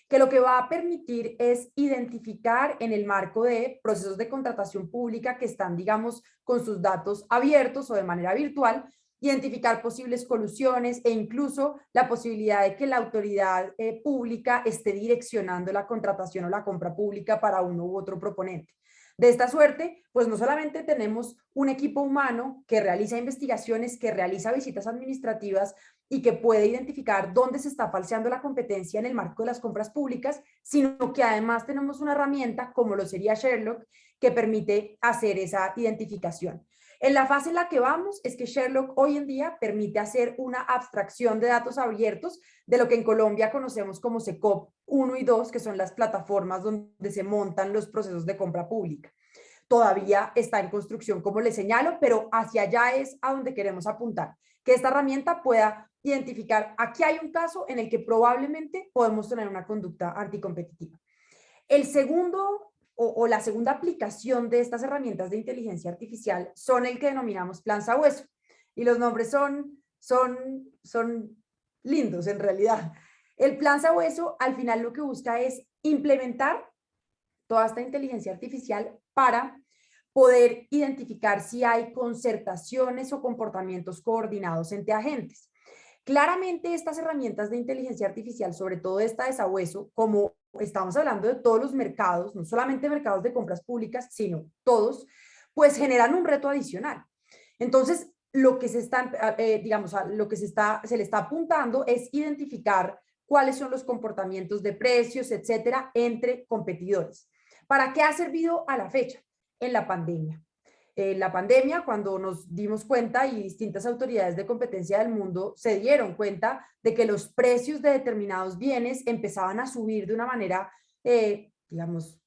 que lo que va a permitir es identificar en el marco de procesos de contratación pública que están, digamos, con sus datos abiertos o de manera virtual, identificar posibles colusiones e incluso la posibilidad de que la autoridad pública esté direccionando la contratación o la compra pública para uno u otro proponente. De esta suerte, pues no solamente tenemos un equipo humano que realiza investigaciones, que realiza visitas administrativas y que puede identificar dónde se está falseando la competencia en el marco de las compras públicas, sino que además tenemos una herramienta como lo sería Sherlock que permite hacer esa identificación. En la fase en la que vamos es que Sherlock hoy en día permite hacer una abstracción de datos abiertos de lo que en Colombia conocemos como SECOP 1 y 2, que son las plataformas donde se montan los procesos de compra pública. Todavía está en construcción, como les señalo, pero hacia allá es a donde queremos apuntar, que esta herramienta pueda identificar, aquí hay un caso en el que probablemente podemos tener una conducta anticompetitiva. El segundo o la segunda aplicación de estas herramientas de inteligencia artificial son el que denominamos plan sabueso. Y los nombres son lindos en realidad. El plan sabueso al final lo que busca es implementar toda esta inteligencia artificial para poder identificar si hay concertaciones o comportamientos coordinados entre agentes. Claramente estas herramientas de inteligencia artificial, sobre todo esta de Sabueso, como estamos hablando de todos los mercados, no solamente mercados de compras públicas, sino todos, pues generan un reto adicional. Entonces, lo que se está, digamos, a lo que se le está apuntando es identificar cuáles son los comportamientos de precios, etcétera, entre competidores. ¿Para qué ha servido a la fecha? En la pandemia. La pandemia, cuando nos dimos cuenta y distintas autoridades de competencia del mundo se dieron cuenta de que los precios de determinados bienes empezaban a subir de una manera, digamos,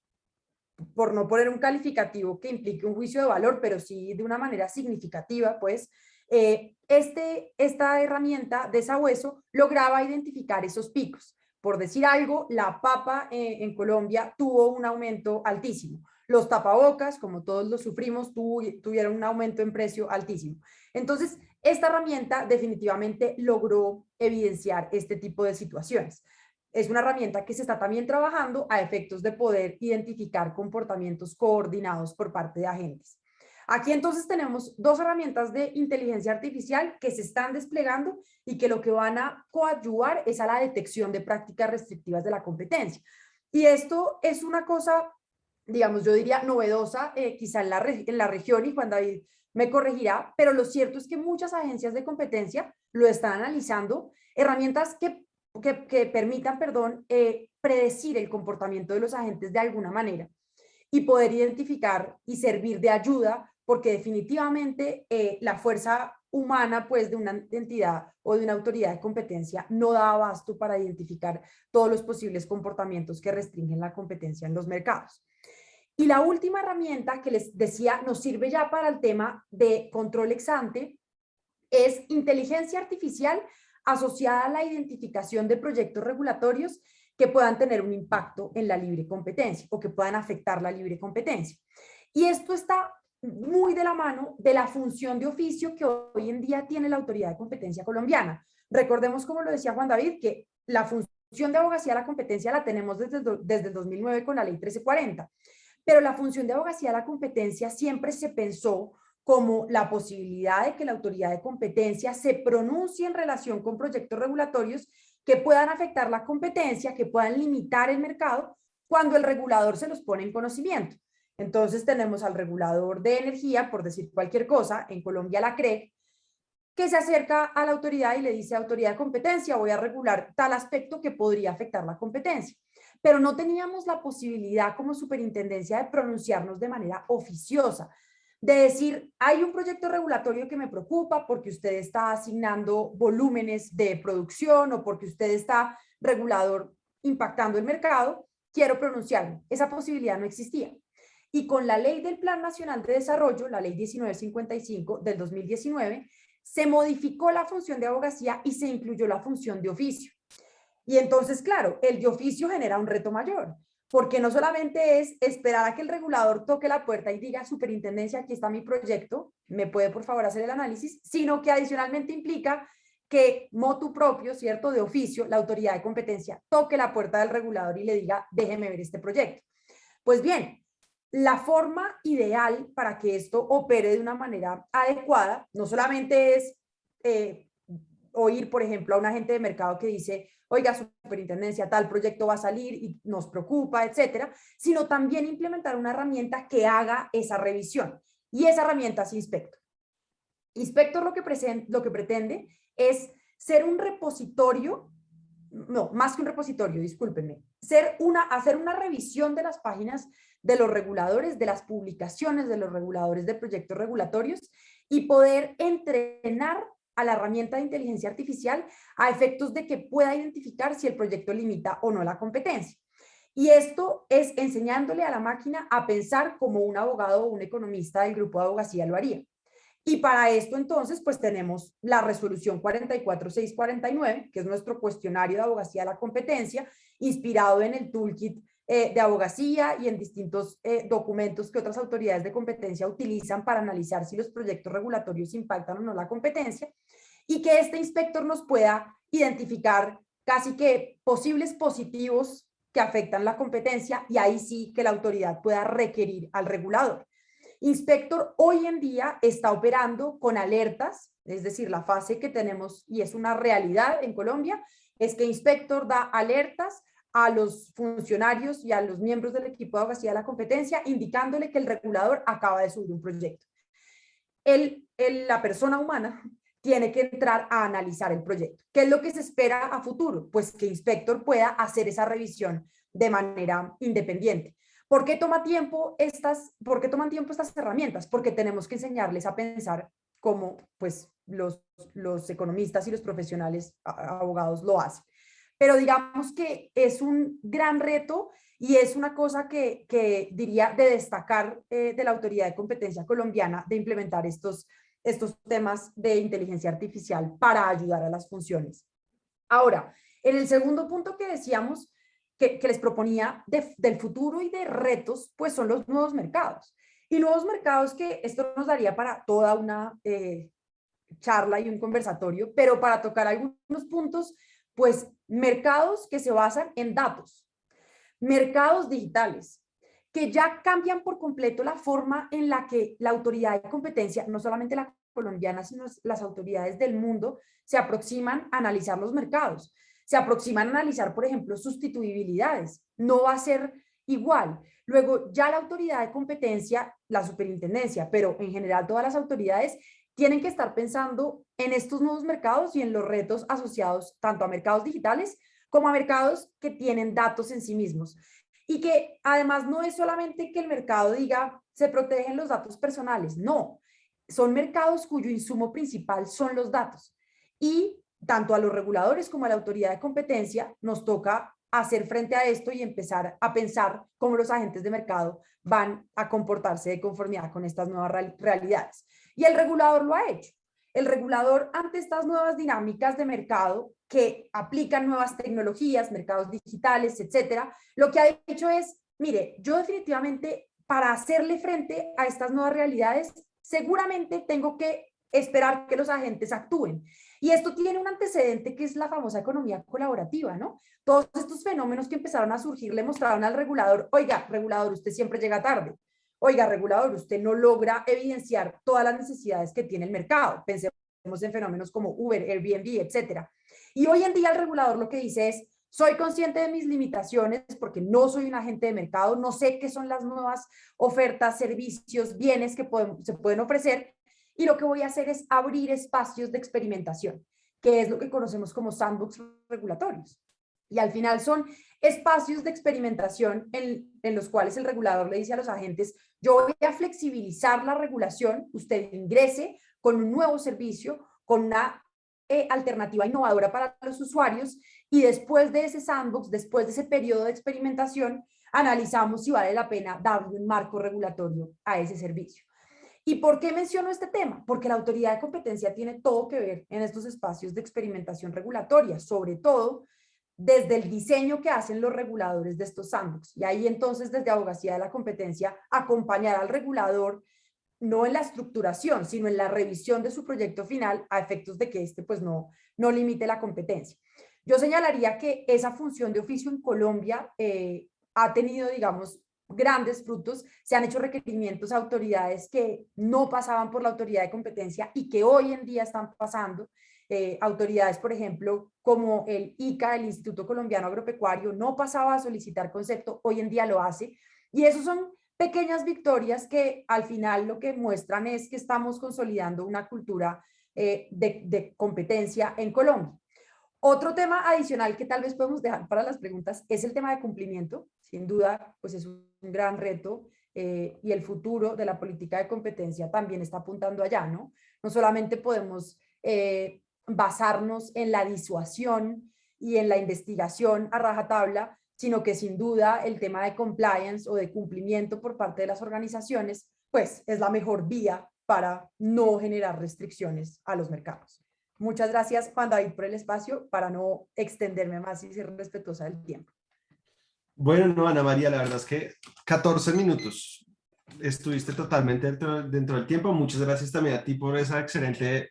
por no poner un calificativo que implique un juicio de valor, pero sí de una manera significativa, pues, esta herramienta de Sabueso lograba identificar esos picos. Por decir algo, la papa en Colombia tuvo un aumento altísimo. Los tapabocas, como todos los sufrimos, tuvieron un aumento en precio altísimo. Entonces, esta herramienta definitivamente logró evidenciar este tipo de situaciones. Es una herramienta que se está también trabajando a efectos de poder identificar comportamientos coordinados por parte de agentes. Aquí entonces tenemos dos herramientas de inteligencia artificial que se están desplegando y que lo que van a coadyuvar es a la detección de prácticas restrictivas de la competencia. Y esto es una cosa, digamos, yo diría novedosa, quizá en la región, y Juan David me corregirá, pero lo cierto es que muchas agencias de competencia lo están analizando, herramientas que permitan, perdón, predecir el comportamiento de los agentes de alguna manera y poder identificar y servir de ayuda, porque definitivamente la fuerza humana pues de una entidad o de una autoridad de competencia no da abasto para identificar todos los posibles comportamientos que restringen la competencia en los mercados. Y la última herramienta que les decía nos sirve ya para el tema de control ex ante es inteligencia artificial asociada a la identificación de proyectos regulatorios que puedan tener un impacto en la libre competencia o que puedan afectar la libre competencia. Y esto está muy de la mano de la función de oficio que hoy en día tiene la Autoridad de Competencia colombiana. Recordemos, como lo decía Juan David, que la función de abogacía a la competencia la tenemos desde el 2009 con la ley 1340, pero la función de abogacía a la competencia siempre se pensó como la posibilidad de que la autoridad de competencia se pronuncie en relación con proyectos regulatorios que puedan afectar la competencia, que puedan limitar el mercado cuando el regulador se los pone en conocimiento. Entonces tenemos al regulador de energía, por decir cualquier cosa, en Colombia la CREC, que se acerca a la autoridad y le dice: autoridad de competencia, voy a regular tal aspecto que podría afectar la competencia. Pero no teníamos la posibilidad como superintendencia de pronunciarnos de manera oficiosa, de decir: hay un proyecto regulatorio que me preocupa porque usted está asignando volúmenes de producción o porque usted está regulador impactando el mercado, quiero pronunciarme. Esa posibilidad no existía. Y con la ley del Plan Nacional de Desarrollo, la ley 1955 del 2019, se modificó la función de abogacía y se incluyó la función de oficio. Y entonces, claro, el de oficio genera un reto mayor, porque no solamente es esperar a que el regulador toque la puerta y diga: superintendencia, aquí está mi proyecto, me puede por favor hacer el análisis, sino que adicionalmente implica que motu propio, ¿cierto?, de oficio, la autoridad de competencia toque la puerta del regulador y le diga: déjeme ver este proyecto. Pues bien, la forma ideal para que esto opere de una manera adecuada no solamente es oír, por ejemplo, a un agente de mercado que dice: oiga, superintendencia, tal proyecto va a salir y nos preocupa, etcétera, sino también implementar una herramienta que haga esa revisión. Y esa herramienta es Inspector. Inspector lo que pretende es ser un repositorio, no, más que un repositorio, discúlpenme, hacer una revisión de las páginas de los reguladores, de las publicaciones de los reguladores de proyectos regulatorios y poder entrenar a la herramienta de inteligencia artificial a efectos de que pueda identificar si el proyecto limita o no la competencia. Y esto es enseñándole a la máquina a pensar como un abogado o un economista del grupo de abogacía lo haría. Y para esto entonces pues tenemos la resolución 44649, que es nuestro cuestionario de abogacía a la competencia, inspirado en el toolkit de abogacía y en distintos documentos que otras autoridades de competencia utilizan para analizar si los proyectos regulatorios impactan o no la competencia, y que este inspector nos pueda identificar casi que posibles positivos que afectan la competencia, y ahí sí que la autoridad pueda requerir al regulador. Inspector hoy en día está operando con alertas, es decir, la fase que tenemos, y es una realidad en Colombia, es que Inspector da alertas a los funcionarios y a los miembros del equipo de abogacía de la competencia, indicándole que el regulador acaba de subir un proyecto. La persona humana tiene que entrar a analizar el proyecto. ¿Qué es lo que se espera a futuro? Pues que Inspector pueda hacer esa revisión de manera independiente. ¿Por qué toman tiempo estas herramientas? Porque tenemos que enseñarles a pensar como pues, los economistas y los profesionales abogados lo hacen. Pero digamos que es un gran reto y es una cosa que diría de destacar de la Autoridad de Competencia Colombiana de implementar estos temas de inteligencia artificial para ayudar a las funciones. Ahora, en el segundo punto que decíamos, que les proponía del futuro y de retos, pues son los nuevos mercados. Y nuevos mercados que esto nos daría para toda una charla y un conversatorio, pero para tocar algunos puntos, pues mercados que se basan en datos, mercados digitales, que ya cambian por completo la forma en la que la autoridad de competencia, no solamente la colombiana, sino las autoridades del mundo, se aproximan a analizar los mercados. Se aproximan a analizar, por ejemplo, sustituibilidades. No va a ser igual. Luego, ya la autoridad de competencia, la superintendencia, pero en general todas las autoridades tienen que estar pensando en estos nuevos mercados y en los retos asociados tanto a mercados digitales como a mercados que tienen datos en sí mismos. Y que además no es solamente que el mercado diga se protegen los datos personales, no, son mercados cuyo insumo principal son los datos. Y tanto a los reguladores como a la autoridad de competencia nos toca hacer frente a esto y empezar a pensar cómo los agentes de mercado van a comportarse de conformidad con estas nuevas realidades. Y el regulador lo ha hecho. El regulador, ante estas nuevas dinámicas de mercado que aplican nuevas tecnologías, mercados digitales, etcétera, lo que ha dicho es, mire, yo definitivamente para hacerle frente a estas nuevas realidades, seguramente tengo que esperar que los agentes actúen. Y esto tiene un antecedente que es la famosa economía colaborativa, ¿no? Todos estos fenómenos que empezaron a surgir le mostraron al regulador, oiga, regulador, usted siempre llega tarde. Oiga, regulador, usted no logra evidenciar todas las necesidades que tiene el mercado. Pensemos en fenómenos como Uber, Airbnb, etcétera. Y hoy en día el regulador lo que dice es, soy consciente de mis limitaciones porque no soy un agente de mercado, no sé qué son las nuevas ofertas, servicios, bienes que se pueden ofrecer, y lo que voy a hacer es abrir espacios de experimentación, que es lo que conocemos como sandbox regulatorios. Y al final son espacios de experimentación en los cuales el regulador le dice a los agentes, yo voy a flexibilizar la regulación, usted ingrese con un nuevo servicio, con una alternativa innovadora para los usuarios, y después de ese sandbox, después de ese periodo de experimentación, analizamos si vale la pena darle un marco regulatorio a ese servicio. ¿Y por qué menciono este tema? Porque la autoridad de competencia tiene todo que ver en estos espacios de experimentación regulatoria, sobre todo desde el diseño que hacen los reguladores de estos sandbox. Y ahí entonces desde Abogacía de la Competencia acompañar al regulador no en la estructuración, sino en la revisión de su proyecto final a efectos de que este pues no limite la competencia. Yo señalaría que esa función de oficio en Colombia ha tenido, digamos, grandes frutos. Se han hecho requerimientos a autoridades que no pasaban por la autoridad de competencia y que hoy en día están pasando. Autoridades, por ejemplo, como el ICA, el Instituto Colombiano Agropecuario, no pasaba a solicitar concepto, hoy en día lo hace. Y esos son pequeñas victorias que al final lo que muestran es que estamos consolidando una cultura de competencia en Colombia. Otro tema adicional que tal vez podemos dejar para las preguntas es el tema de cumplimiento. Sin duda, pues es un gran reto y el futuro de la política de competencia también está apuntando allá, ¿no? No solamente podemos basarnos en la disuasión y en la investigación a rajatabla, sino que sin duda el tema de compliance o de cumplimiento por parte de las organizaciones, pues es la mejor vía para no generar restricciones a los mercados. Muchas gracias, Juan David, por el espacio, para no extenderme más y ser respetuosa del tiempo. Bueno, no, Ana María, la verdad es que 14 minutos. Estuviste totalmente dentro del tiempo. Muchas gracias también a ti por esa excelente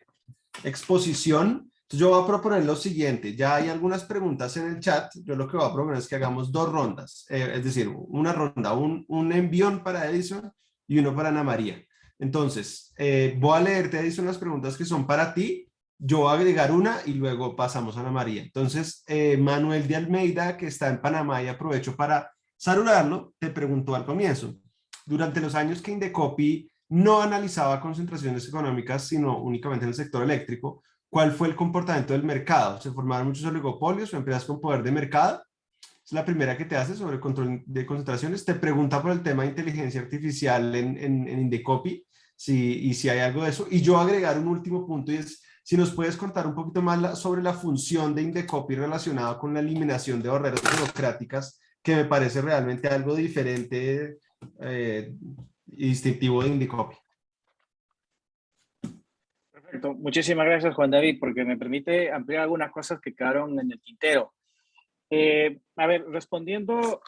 exposición. Entonces yo voy a proponer lo siguiente. Ya hay algunas preguntas en el chat. Yo lo que voy a proponer es que hagamos dos rondas. Es decir, una ronda, un envión para Edison y uno para Ana María. Entonces, voy a leerte, Edison, las preguntas que son para ti. yo voy a agregar una y luego pasamos a Ana María. Entonces, Manuel de Almeida, que está en Panamá, y aprovecho para saludarlo, te preguntó al comienzo. Durante los años que Indecopi no analizaba concentraciones económicas, sino únicamente en el sector eléctrico, ¿cuál fue el comportamiento del mercado? ¿Se formaron muchos oligopolios o empresas con poder de mercado? Es la primera que te hace sobre el control de concentraciones. Te pregunta por el tema de inteligencia artificial en Indecopi, y si hay algo de eso. Y yo agregar un último punto, y es si nos puedes contar un poquito más sobre la función de Indecopi relacionada con la eliminación de barreras burocráticas, que me parece realmente algo diferente y distintivo de Indecopi. Perfecto. Muchísimas gracias, Juan David, porque me permite ampliar algunas cosas que quedaron en el tintero. A ver, respondiendo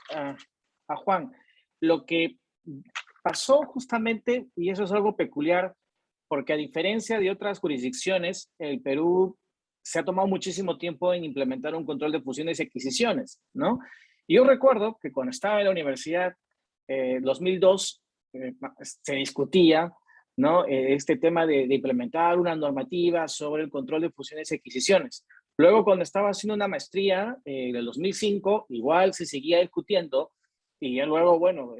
a Juan, lo que pasó justamente, y eso es algo peculiar, porque a diferencia de otras jurisdicciones, el Perú se ha tomado muchísimo tiempo en implementar un control de fusiones y adquisiciones, ¿no? Y yo recuerdo que cuando estaba en la universidad, 2002, se discutía, ¿no? Este tema de implementar una normativa sobre el control de fusiones y adquisiciones. Luego, cuando estaba haciendo una maestría en el 2005, igual se seguía discutiendo, y ya luego, bueno,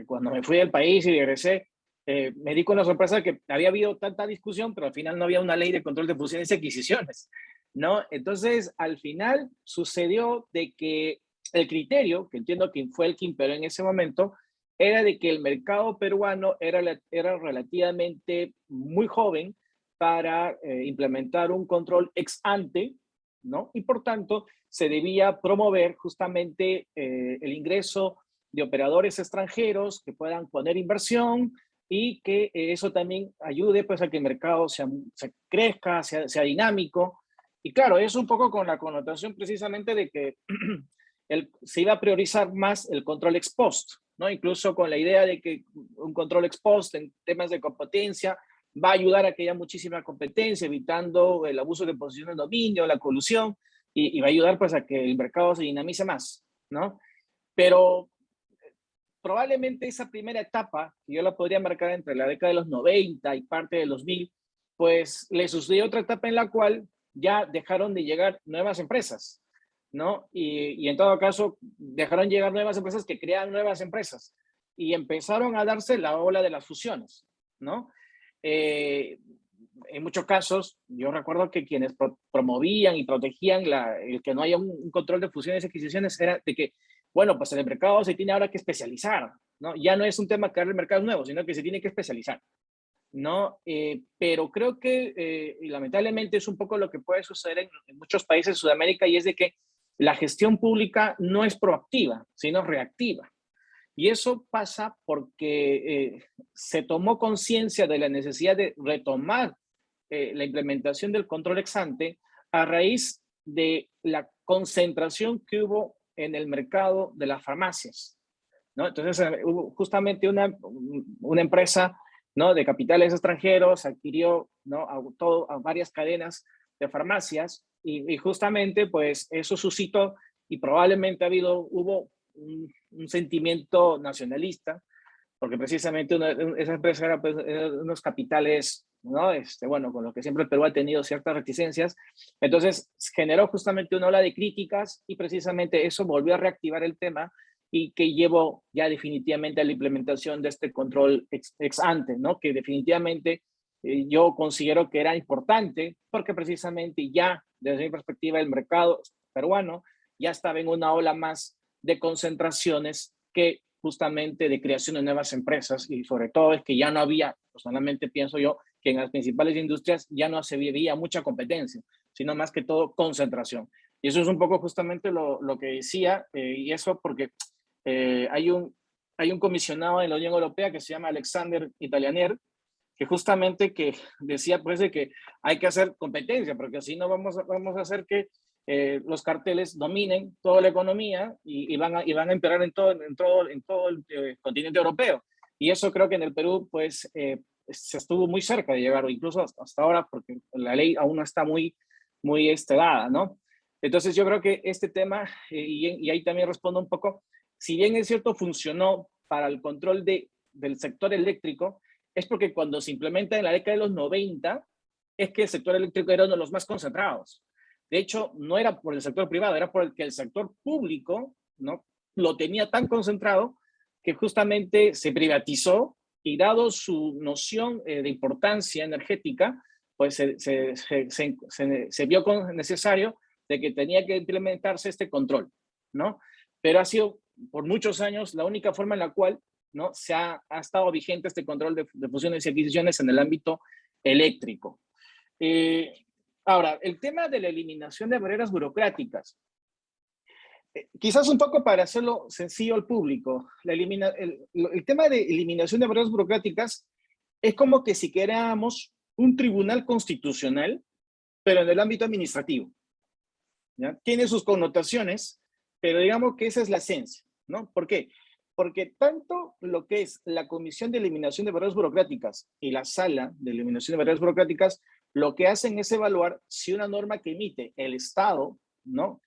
cuando me fui del país y regresé, me di con la sorpresa de que había habido tanta discusión, pero al final no había una ley de control de fusiones y adquisiciones, ¿no? Entonces, al final sucedió de que el criterio, que entiendo que fue el que imperó en ese momento, era de que el mercado peruano era relativamente muy joven para implementar un control ex ante, ¿no? Y por tanto, se debía promover justamente el ingreso de operadores extranjeros que puedan poner inversión y que eso también ayude pues a que el mercado se crezca, sea dinámico. Y claro, es un poco con la connotación precisamente de que se iba a priorizar más el control ex post, ¿no? Incluso con la idea de que un control ex post en temas de competencia va a ayudar a que haya muchísima competencia, evitando el abuso de posición de dominio, la colusión, y va a ayudar pues a que el mercado se dinamice más, ¿no? Pero probablemente esa primera etapa, que yo la podría marcar entre la década de los 90 y parte de los 2000, pues le sucedió otra etapa en la cual ya dejaron de llegar nuevas empresas, ¿no? Y en todo caso, dejaron llegar nuevas empresas que crean nuevas empresas y empezaron a darse la ola de las fusiones, ¿no? En muchos casos, yo recuerdo que quienes promovían y protegían el que no haya un control de fusiones y adquisiciones era de que, bueno, pues el mercado se tiene ahora que especializar, ¿no? Ya no es un tema crear el mercado nuevo, sino que se tiene que especializar, ¿no? Pero creo que, y lamentablemente es un poco lo que puede suceder en muchos países de Sudamérica, y es de que la gestión pública no es proactiva, sino reactiva. Y eso pasa porque se tomó conciencia de la necesidad de retomar la implementación del control ex ante a raíz de la concentración que hubo en el mercado de las farmacias, ¿no? Entonces, hubo justamente una empresa, ¿no?, de capitales extranjeros adquirió, ¿no?, a varias cadenas de farmacias y justamente pues eso suscitó y probablemente hubo un sentimiento nacionalista, porque precisamente esa empresa era pues, unos capitales, ¿no? Bueno, con lo que siempre el Perú ha tenido ciertas reticencias. Entonces generó justamente una ola de críticas y precisamente eso volvió a reactivar el tema y que llevó ya definitivamente a la implementación de este control ex ante, ¿no? Que definitivamente yo considero que era importante porque precisamente ya desde mi perspectiva el mercado peruano ya estaba en una ola más de concentraciones que justamente de creación de nuevas empresas y sobre todo es que ya no había, personalmente pienso yo, que en las principales industrias ya no se veía mucha competencia, sino más que todo concentración. Y eso es un poco justamente lo que decía, y eso porque hay un comisionado en la Unión Europea que se llama Alexander Italianer, que justamente que decía pues de que hay que hacer competencia, porque si no vamos a hacer que los carteles dominen toda la economía y van a empeorar en todo el continente europeo. Y eso creo que en el Perú pues se estuvo muy cerca de llegar, o incluso hasta ahora, porque la ley aún no está muy dada, ¿no? Entonces yo creo que este tema, y ahí también respondo un poco, si bien es cierto funcionó para el control del sector eléctrico, es porque cuando se implementa en la década de los 90, es que el sector eléctrico era uno de los más concentrados. De hecho, no era por el sector privado, era por el que el sector público, ¿no?, lo tenía tan concentrado que justamente se privatizó y dado su noción de importancia energética, pues se vio necesario de que tenía que implementarse este control, ¿no? Pero ha sido por muchos años la única forma en la cual, ¿no?, ha estado vigente este control de fusiones y adquisiciones en el ámbito eléctrico. Ahora, el tema de la eliminación de barreras burocráticas. Quizás un poco para hacerlo sencillo al público, el tema de eliminación de barreras burocráticas es como que si queramos un tribunal constitucional, pero en el ámbito administrativo, ¿ya? Tiene sus connotaciones, pero digamos que esa es la esencia, ¿no? ¿Por qué? Porque tanto lo que es la Comisión de Eliminación de Barreras Burocráticas y la Sala de Eliminación de Barreras Burocráticas, lo que hacen es evaluar si una norma que emite el Estado, ¿no?,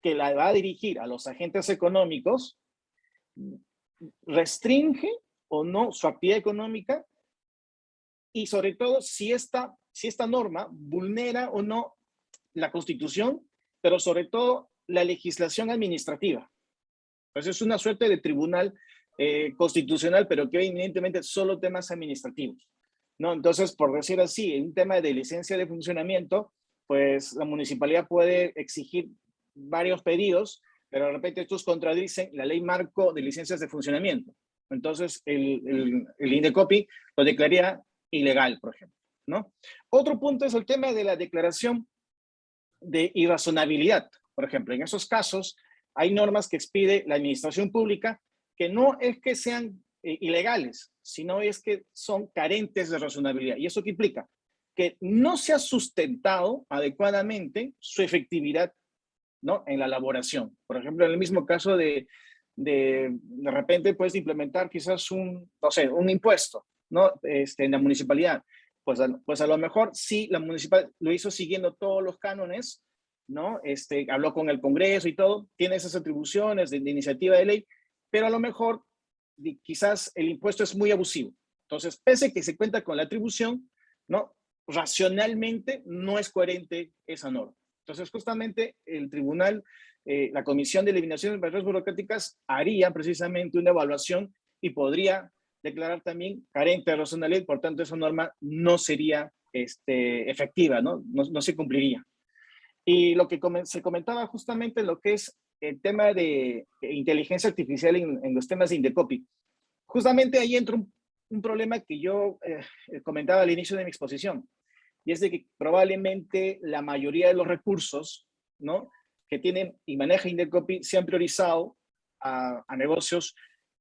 que la va a dirigir a los agentes económicos, restringe o no su actividad económica y sobre todo si esta norma vulnera o no la Constitución, pero sobre todo la legislación administrativa. Pues es una suerte de tribunal constitucional, pero que evidentemente solo temas administrativos, ¿no? Entonces, por decir así, en un tema de licencia de funcionamiento, pues la municipalidad puede exigir varios pedidos, pero de repente estos contradicen la ley marco de licencias de funcionamiento. Entonces, el INDECOPI lo declararía ilegal, por ejemplo, ¿no? Otro punto es el tema de la declaración de irrazonabilidad. Por ejemplo, en esos casos hay normas que expide la administración pública que no es que sean ilegales, sino es que son carentes de razonabilidad. ¿Y eso qué implica? Que no se ha sustentado adecuadamente su efectividad, ¿no?, en la elaboración. Por ejemplo, en el mismo caso de repente puedes implementar quizás un impuesto, ¿no?, en la municipalidad. Pues a lo mejor sí, la municipal lo hizo siguiendo todos los cánones, ¿no? Habló con el Congreso y todo, tiene esas atribuciones de iniciativa de ley, pero a lo mejor quizás el impuesto es muy abusivo. Entonces, pese a que se cuenta con la atribución, ¿no?, racionalmente no es coherente esa norma. Entonces, justamente el tribunal, la Comisión de Eliminación de Barreras Burocráticas haría precisamente una evaluación y podría declarar también carente de razonabilidad, por tanto esa norma no sería efectiva, ¿no? No se cumpliría. Y lo que se comentaba justamente lo que es el tema de inteligencia artificial en los temas de INDECOPI. Justamente ahí entra un problema que yo comentaba al inicio de mi exposición, y es de que probablemente la mayoría de los recursos, ¿no?, que tienen y maneja INDECOPI se han priorizado a negocios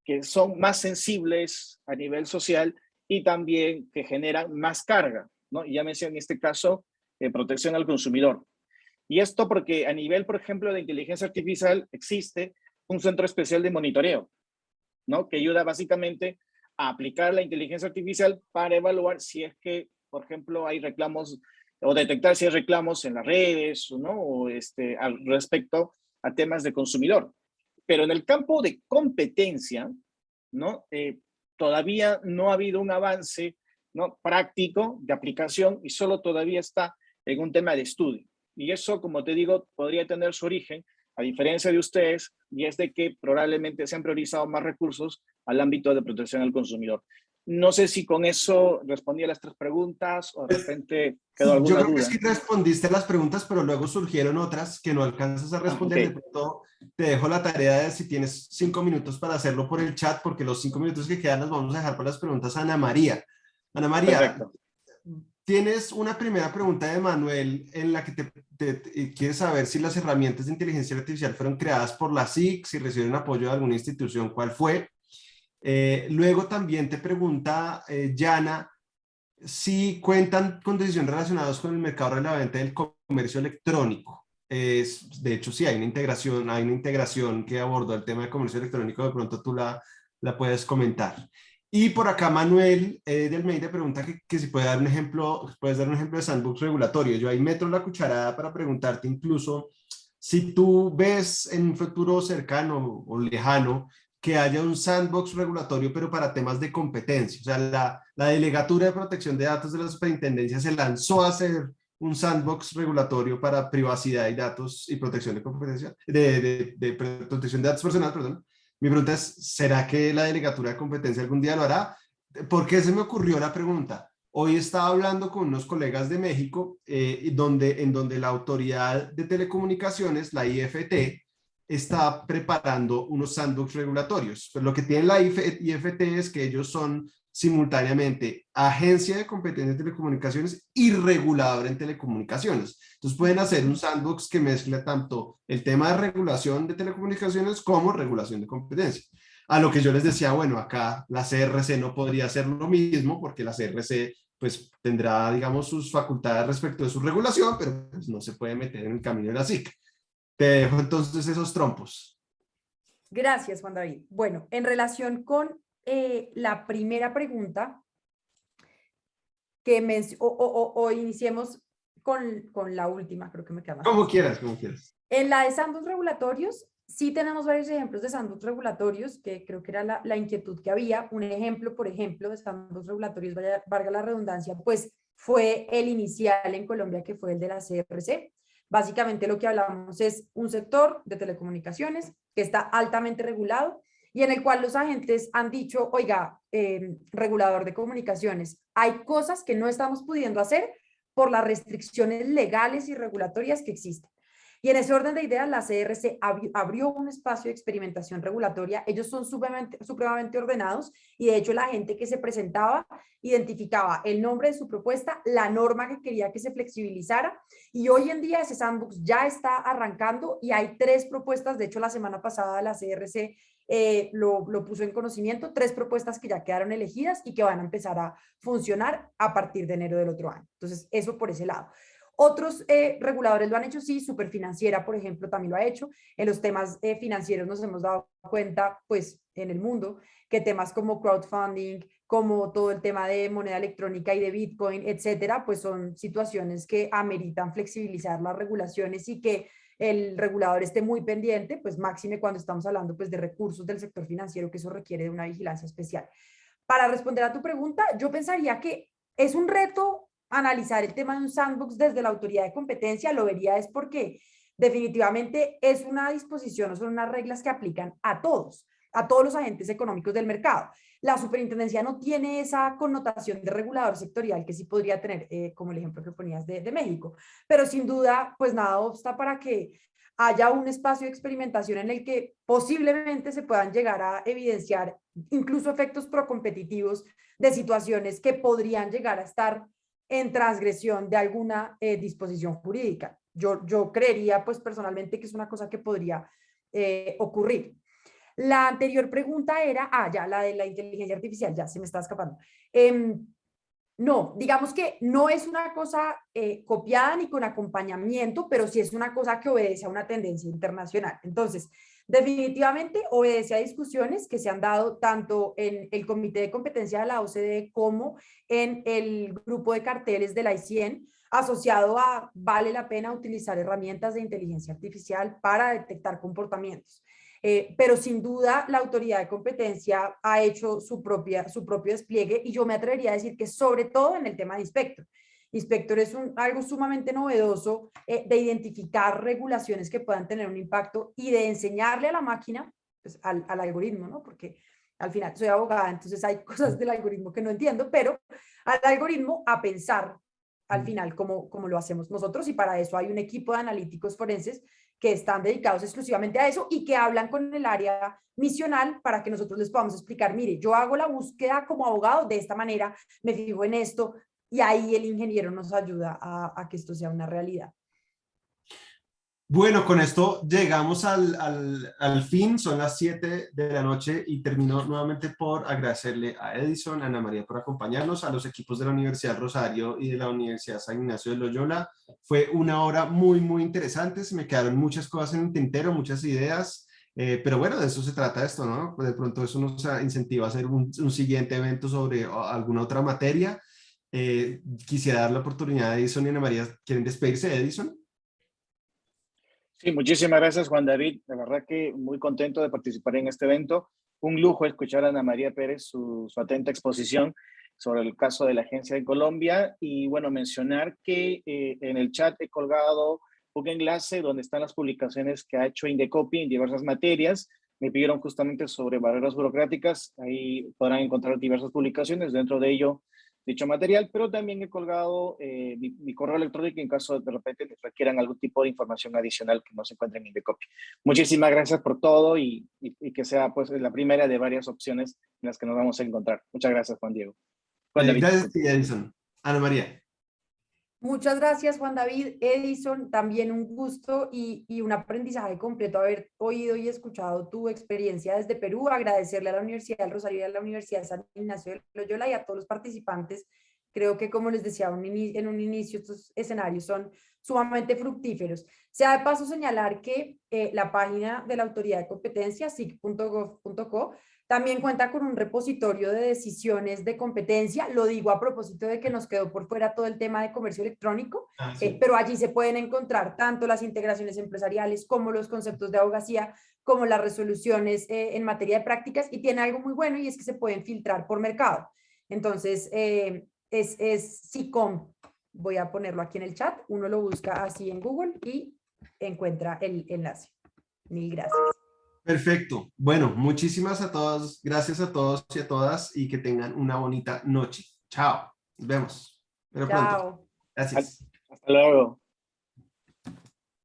que son más sensibles a nivel social y también que generan más carga, ¿no? Y ya mencioné en este caso protección al consumidor. Y esto porque a nivel, por ejemplo, de inteligencia artificial existe un centro especial de monitoreo, ¿no?, que ayuda básicamente a aplicar la inteligencia artificial para evaluar si es que, por ejemplo, hay reclamos o detectar si hay reclamos en las redes, ¿no?, o al respecto a temas de consumidor. Pero en el campo de competencia, ¿no?, todavía no ha habido un avance, ¿no?, práctico de aplicación y solo todavía está en un tema de estudio. Y eso, como te digo, podría tener su origen, a diferencia de ustedes, y es de que probablemente se han priorizado más recursos al ámbito de protección al consumidor. No sé si con eso respondí a las 3 preguntas o de repente quedó Yo alguna creo que duda. sí respondiste a las preguntas, pero luego surgieron otras que no alcanzas a responder. Okay. De pronto te dejo la tarea de si tienes 5 minutos para hacerlo por el chat, porque los 5 minutos que quedan los vamos a dejar para las preguntas a Ana María. Ana María, Perfecto. tienes una primera pregunta de Manuel en la que quiere saber si las herramientas de inteligencia artificial fueron creadas por la SIC, si recibieron apoyo de alguna institución, ¿cuál fue? Luego también te pregunta Yana si cuentan con decisiones relacionadas con el mercado de la venta del comercio electrónico. De hecho, sí, hay una integración que abordó el tema de comercio electrónico, de pronto tú la puedes comentar. Y por acá Manuel del MEI te pregunta que si puedes dar un ejemplo de sandbox regulatorio. Yo ahí meto la cucharada para preguntarte incluso si tú ves en un futuro cercano o lejano que haya un sandbox regulatorio, pero para temas de competencia. O sea, la Delegatura de Protección de Datos de la Superintendencia se lanzó a hacer un sandbox regulatorio para privacidad y datos y protección de competencia, de protección de datos personales, perdón. Mi pregunta es, ¿será que la Delegatura de Competencia algún día lo hará? ¿Por qué se me ocurrió la pregunta? Hoy estaba hablando con unos colegas de México, en donde la Autoridad de Telecomunicaciones, la IFT, está preparando unos sandbox regulatorios. Pero lo que tiene la IFT es que ellos son simultáneamente agencia de competencia de telecomunicaciones y regulador en telecomunicaciones. Entonces pueden hacer un sandbox que mezcla tanto el tema de regulación de telecomunicaciones como regulación de competencia. A lo que yo les decía, bueno, acá la CRC no podría hacer lo mismo porque la CRC pues tendrá, digamos, sus facultades respecto de su regulación, pero pues, no se puede meter en el camino de la SIC. Te dejo entonces esos trompos. Gracias, Juan David. Bueno, en relación con la primera pregunta, o iniciemos con la última, creo que me queda más Como fácil. quieras, como quieras. En la de sandbox regulatorios, sí tenemos varios ejemplos de sandbox regulatorios, que creo que era la inquietud que había. Un ejemplo, por ejemplo, de sandbox regulatorios, valga la redundancia, pues fue el inicial en Colombia, que fue el de la CRC. Básicamente lo que hablamos es un sector de telecomunicaciones que está altamente regulado y en el cual los agentes han dicho, oiga, regulador de comunicaciones, hay cosas que no estamos pudiendo hacer por las restricciones legales y regulatorias que existen. Y en ese orden de ideas, la CRC abrió un espacio de experimentación regulatoria. Ellos son supremamente ordenados y de hecho la gente que se presentaba identificaba el nombre de su propuesta, la norma que quería que se flexibilizara y hoy en día ese sandbox ya está arrancando y hay 3 propuestas. De hecho, la semana pasada la CRC lo puso en conocimiento, 3 propuestas que ya quedaron elegidas y que van a empezar a funcionar a partir de enero del otro año. Entonces, eso por ese lado. Otros reguladores lo han hecho, sí, Superfinanciera, por ejemplo, también lo ha hecho. En los temas financieros nos hemos dado cuenta, pues, en el mundo, que temas como crowdfunding, como todo el tema de moneda electrónica y de Bitcoin, etcétera, pues son situaciones que ameritan flexibilizar las regulaciones y que el regulador esté muy pendiente, pues máxime cuando estamos hablando pues de recursos del sector financiero, que eso requiere de una vigilancia especial. Para responder a tu pregunta, yo pensaría que es un reto analizar el tema de un sandbox desde la autoridad de competencia. Lo vería es porque definitivamente es una disposición o son unas reglas que aplican a todos los agentes económicos del mercado. La superintendencia no tiene esa connotación de regulador sectorial que sí podría tener, como el ejemplo que ponías de México, pero sin duda, pues nada obsta para que haya un espacio de experimentación en el que posiblemente se puedan llegar a evidenciar incluso efectos procompetitivos de situaciones que podrían llegar a estar en transgresión de alguna disposición jurídica. Yo creería, pues personalmente, que es una cosa que podría ocurrir. La anterior pregunta era, ya, la de la inteligencia artificial, ya se me está escapando. No, digamos que no es una cosa copiada ni con acompañamiento, pero sí es una cosa que obedece a una tendencia internacional. Entonces, definitivamente obedece a discusiones que se han dado tanto en el Comité de Competencia de la OCDE como en el grupo de carteles de la I100, asociado a vale la pena utilizar herramientas de inteligencia artificial para detectar comportamientos. Pero sin duda la autoridad de competencia ha hecho su propio despliegue y yo me atrevería a decir que sobre todo en el tema de Inspector. Inspector es algo sumamente novedoso de identificar regulaciones que puedan tener un impacto y de enseñarle a la máquina, pues, al algoritmo, ¿no? Porque al final soy abogada, entonces hay cosas del algoritmo que no entiendo, pero al algoritmo a pensar al final como lo hacemos nosotros y para eso hay un equipo de analíticos forenses que están dedicados exclusivamente a eso y que hablan con el área misional para que nosotros les podamos explicar, mire, yo hago la búsqueda como abogado de esta manera, me fijo en esto, y ahí el ingeniero nos ayuda a que esto sea una realidad. Bueno, con esto llegamos al fin, son las 7 de la noche y termino nuevamente por agradecerle a Edison, a Ana María por acompañarnos, a los equipos de la Universidad Rosario y de la Universidad San Ignacio de Loyola. Fue una hora muy, muy interesante, se me quedaron muchas cosas en el tintero, muchas ideas, pero bueno, de eso se trata esto, ¿no? De pronto eso nos incentiva a hacer un siguiente evento sobre alguna otra materia. Quisiera dar la oportunidad a Edison y Ana María. ¿Quieren despedirse, Edison? Sí, muchísimas gracias, Juan David. La verdad que muy contento de participar en este evento. un lujo escuchar a Ana María Pérez su atenta exposición sobre el caso de la agencia de Colombia. Y bueno, mencionar que en el chat he colgado un enlace donde están las publicaciones que ha hecho Indecopi en diversas materias. Me pidieron justamente sobre barreras burocráticas. Ahí podrán encontrar diversas publicaciones, dentro de ello dicho material, pero también he colgado mi correo electrónico en caso de repente requieran algún tipo de información adicional que no se encuentre en Indecopi. Muchísimas gracias por todo y que sea pues la primera de varias opciones en las que nos vamos a encontrar. Muchas gracias, Juan Diego. Juan David. Gracias, Edison. Ana María. Muchas gracias, Juan David. Edison, también un gusto y un aprendizaje completo haber oído y escuchado tu experiencia desde Perú. Agradecerle a la Universidad del Rosario y a la Universidad San Ignacio de Loyola y a todos los participantes. Creo que, como les decía en un inicio, estos escenarios son sumamente fructíferos. Sea de paso señalar que la página de la Autoridad de Competencia, sic.gov.co, también cuenta con un repositorio de decisiones de competencia. Lo digo a propósito de que nos quedó por fuera todo el tema de comercio electrónico, Sí. pero allí se pueden encontrar tanto las integraciones empresariales como los conceptos de abogacía, como las resoluciones en materia de prácticas, y tiene algo muy bueno y es que se pueden filtrar por mercado. Entonces, es SICOM. Voy a ponerlo aquí en el chat. Uno lo busca así en Google y encuentra el enlace. Mil gracias. Perfecto. Bueno, muchísimas gracias a todos y a todas y que tengan una bonita noche. Chao. Nos vemos. Pero pronto. Chao. Gracias. Hasta luego.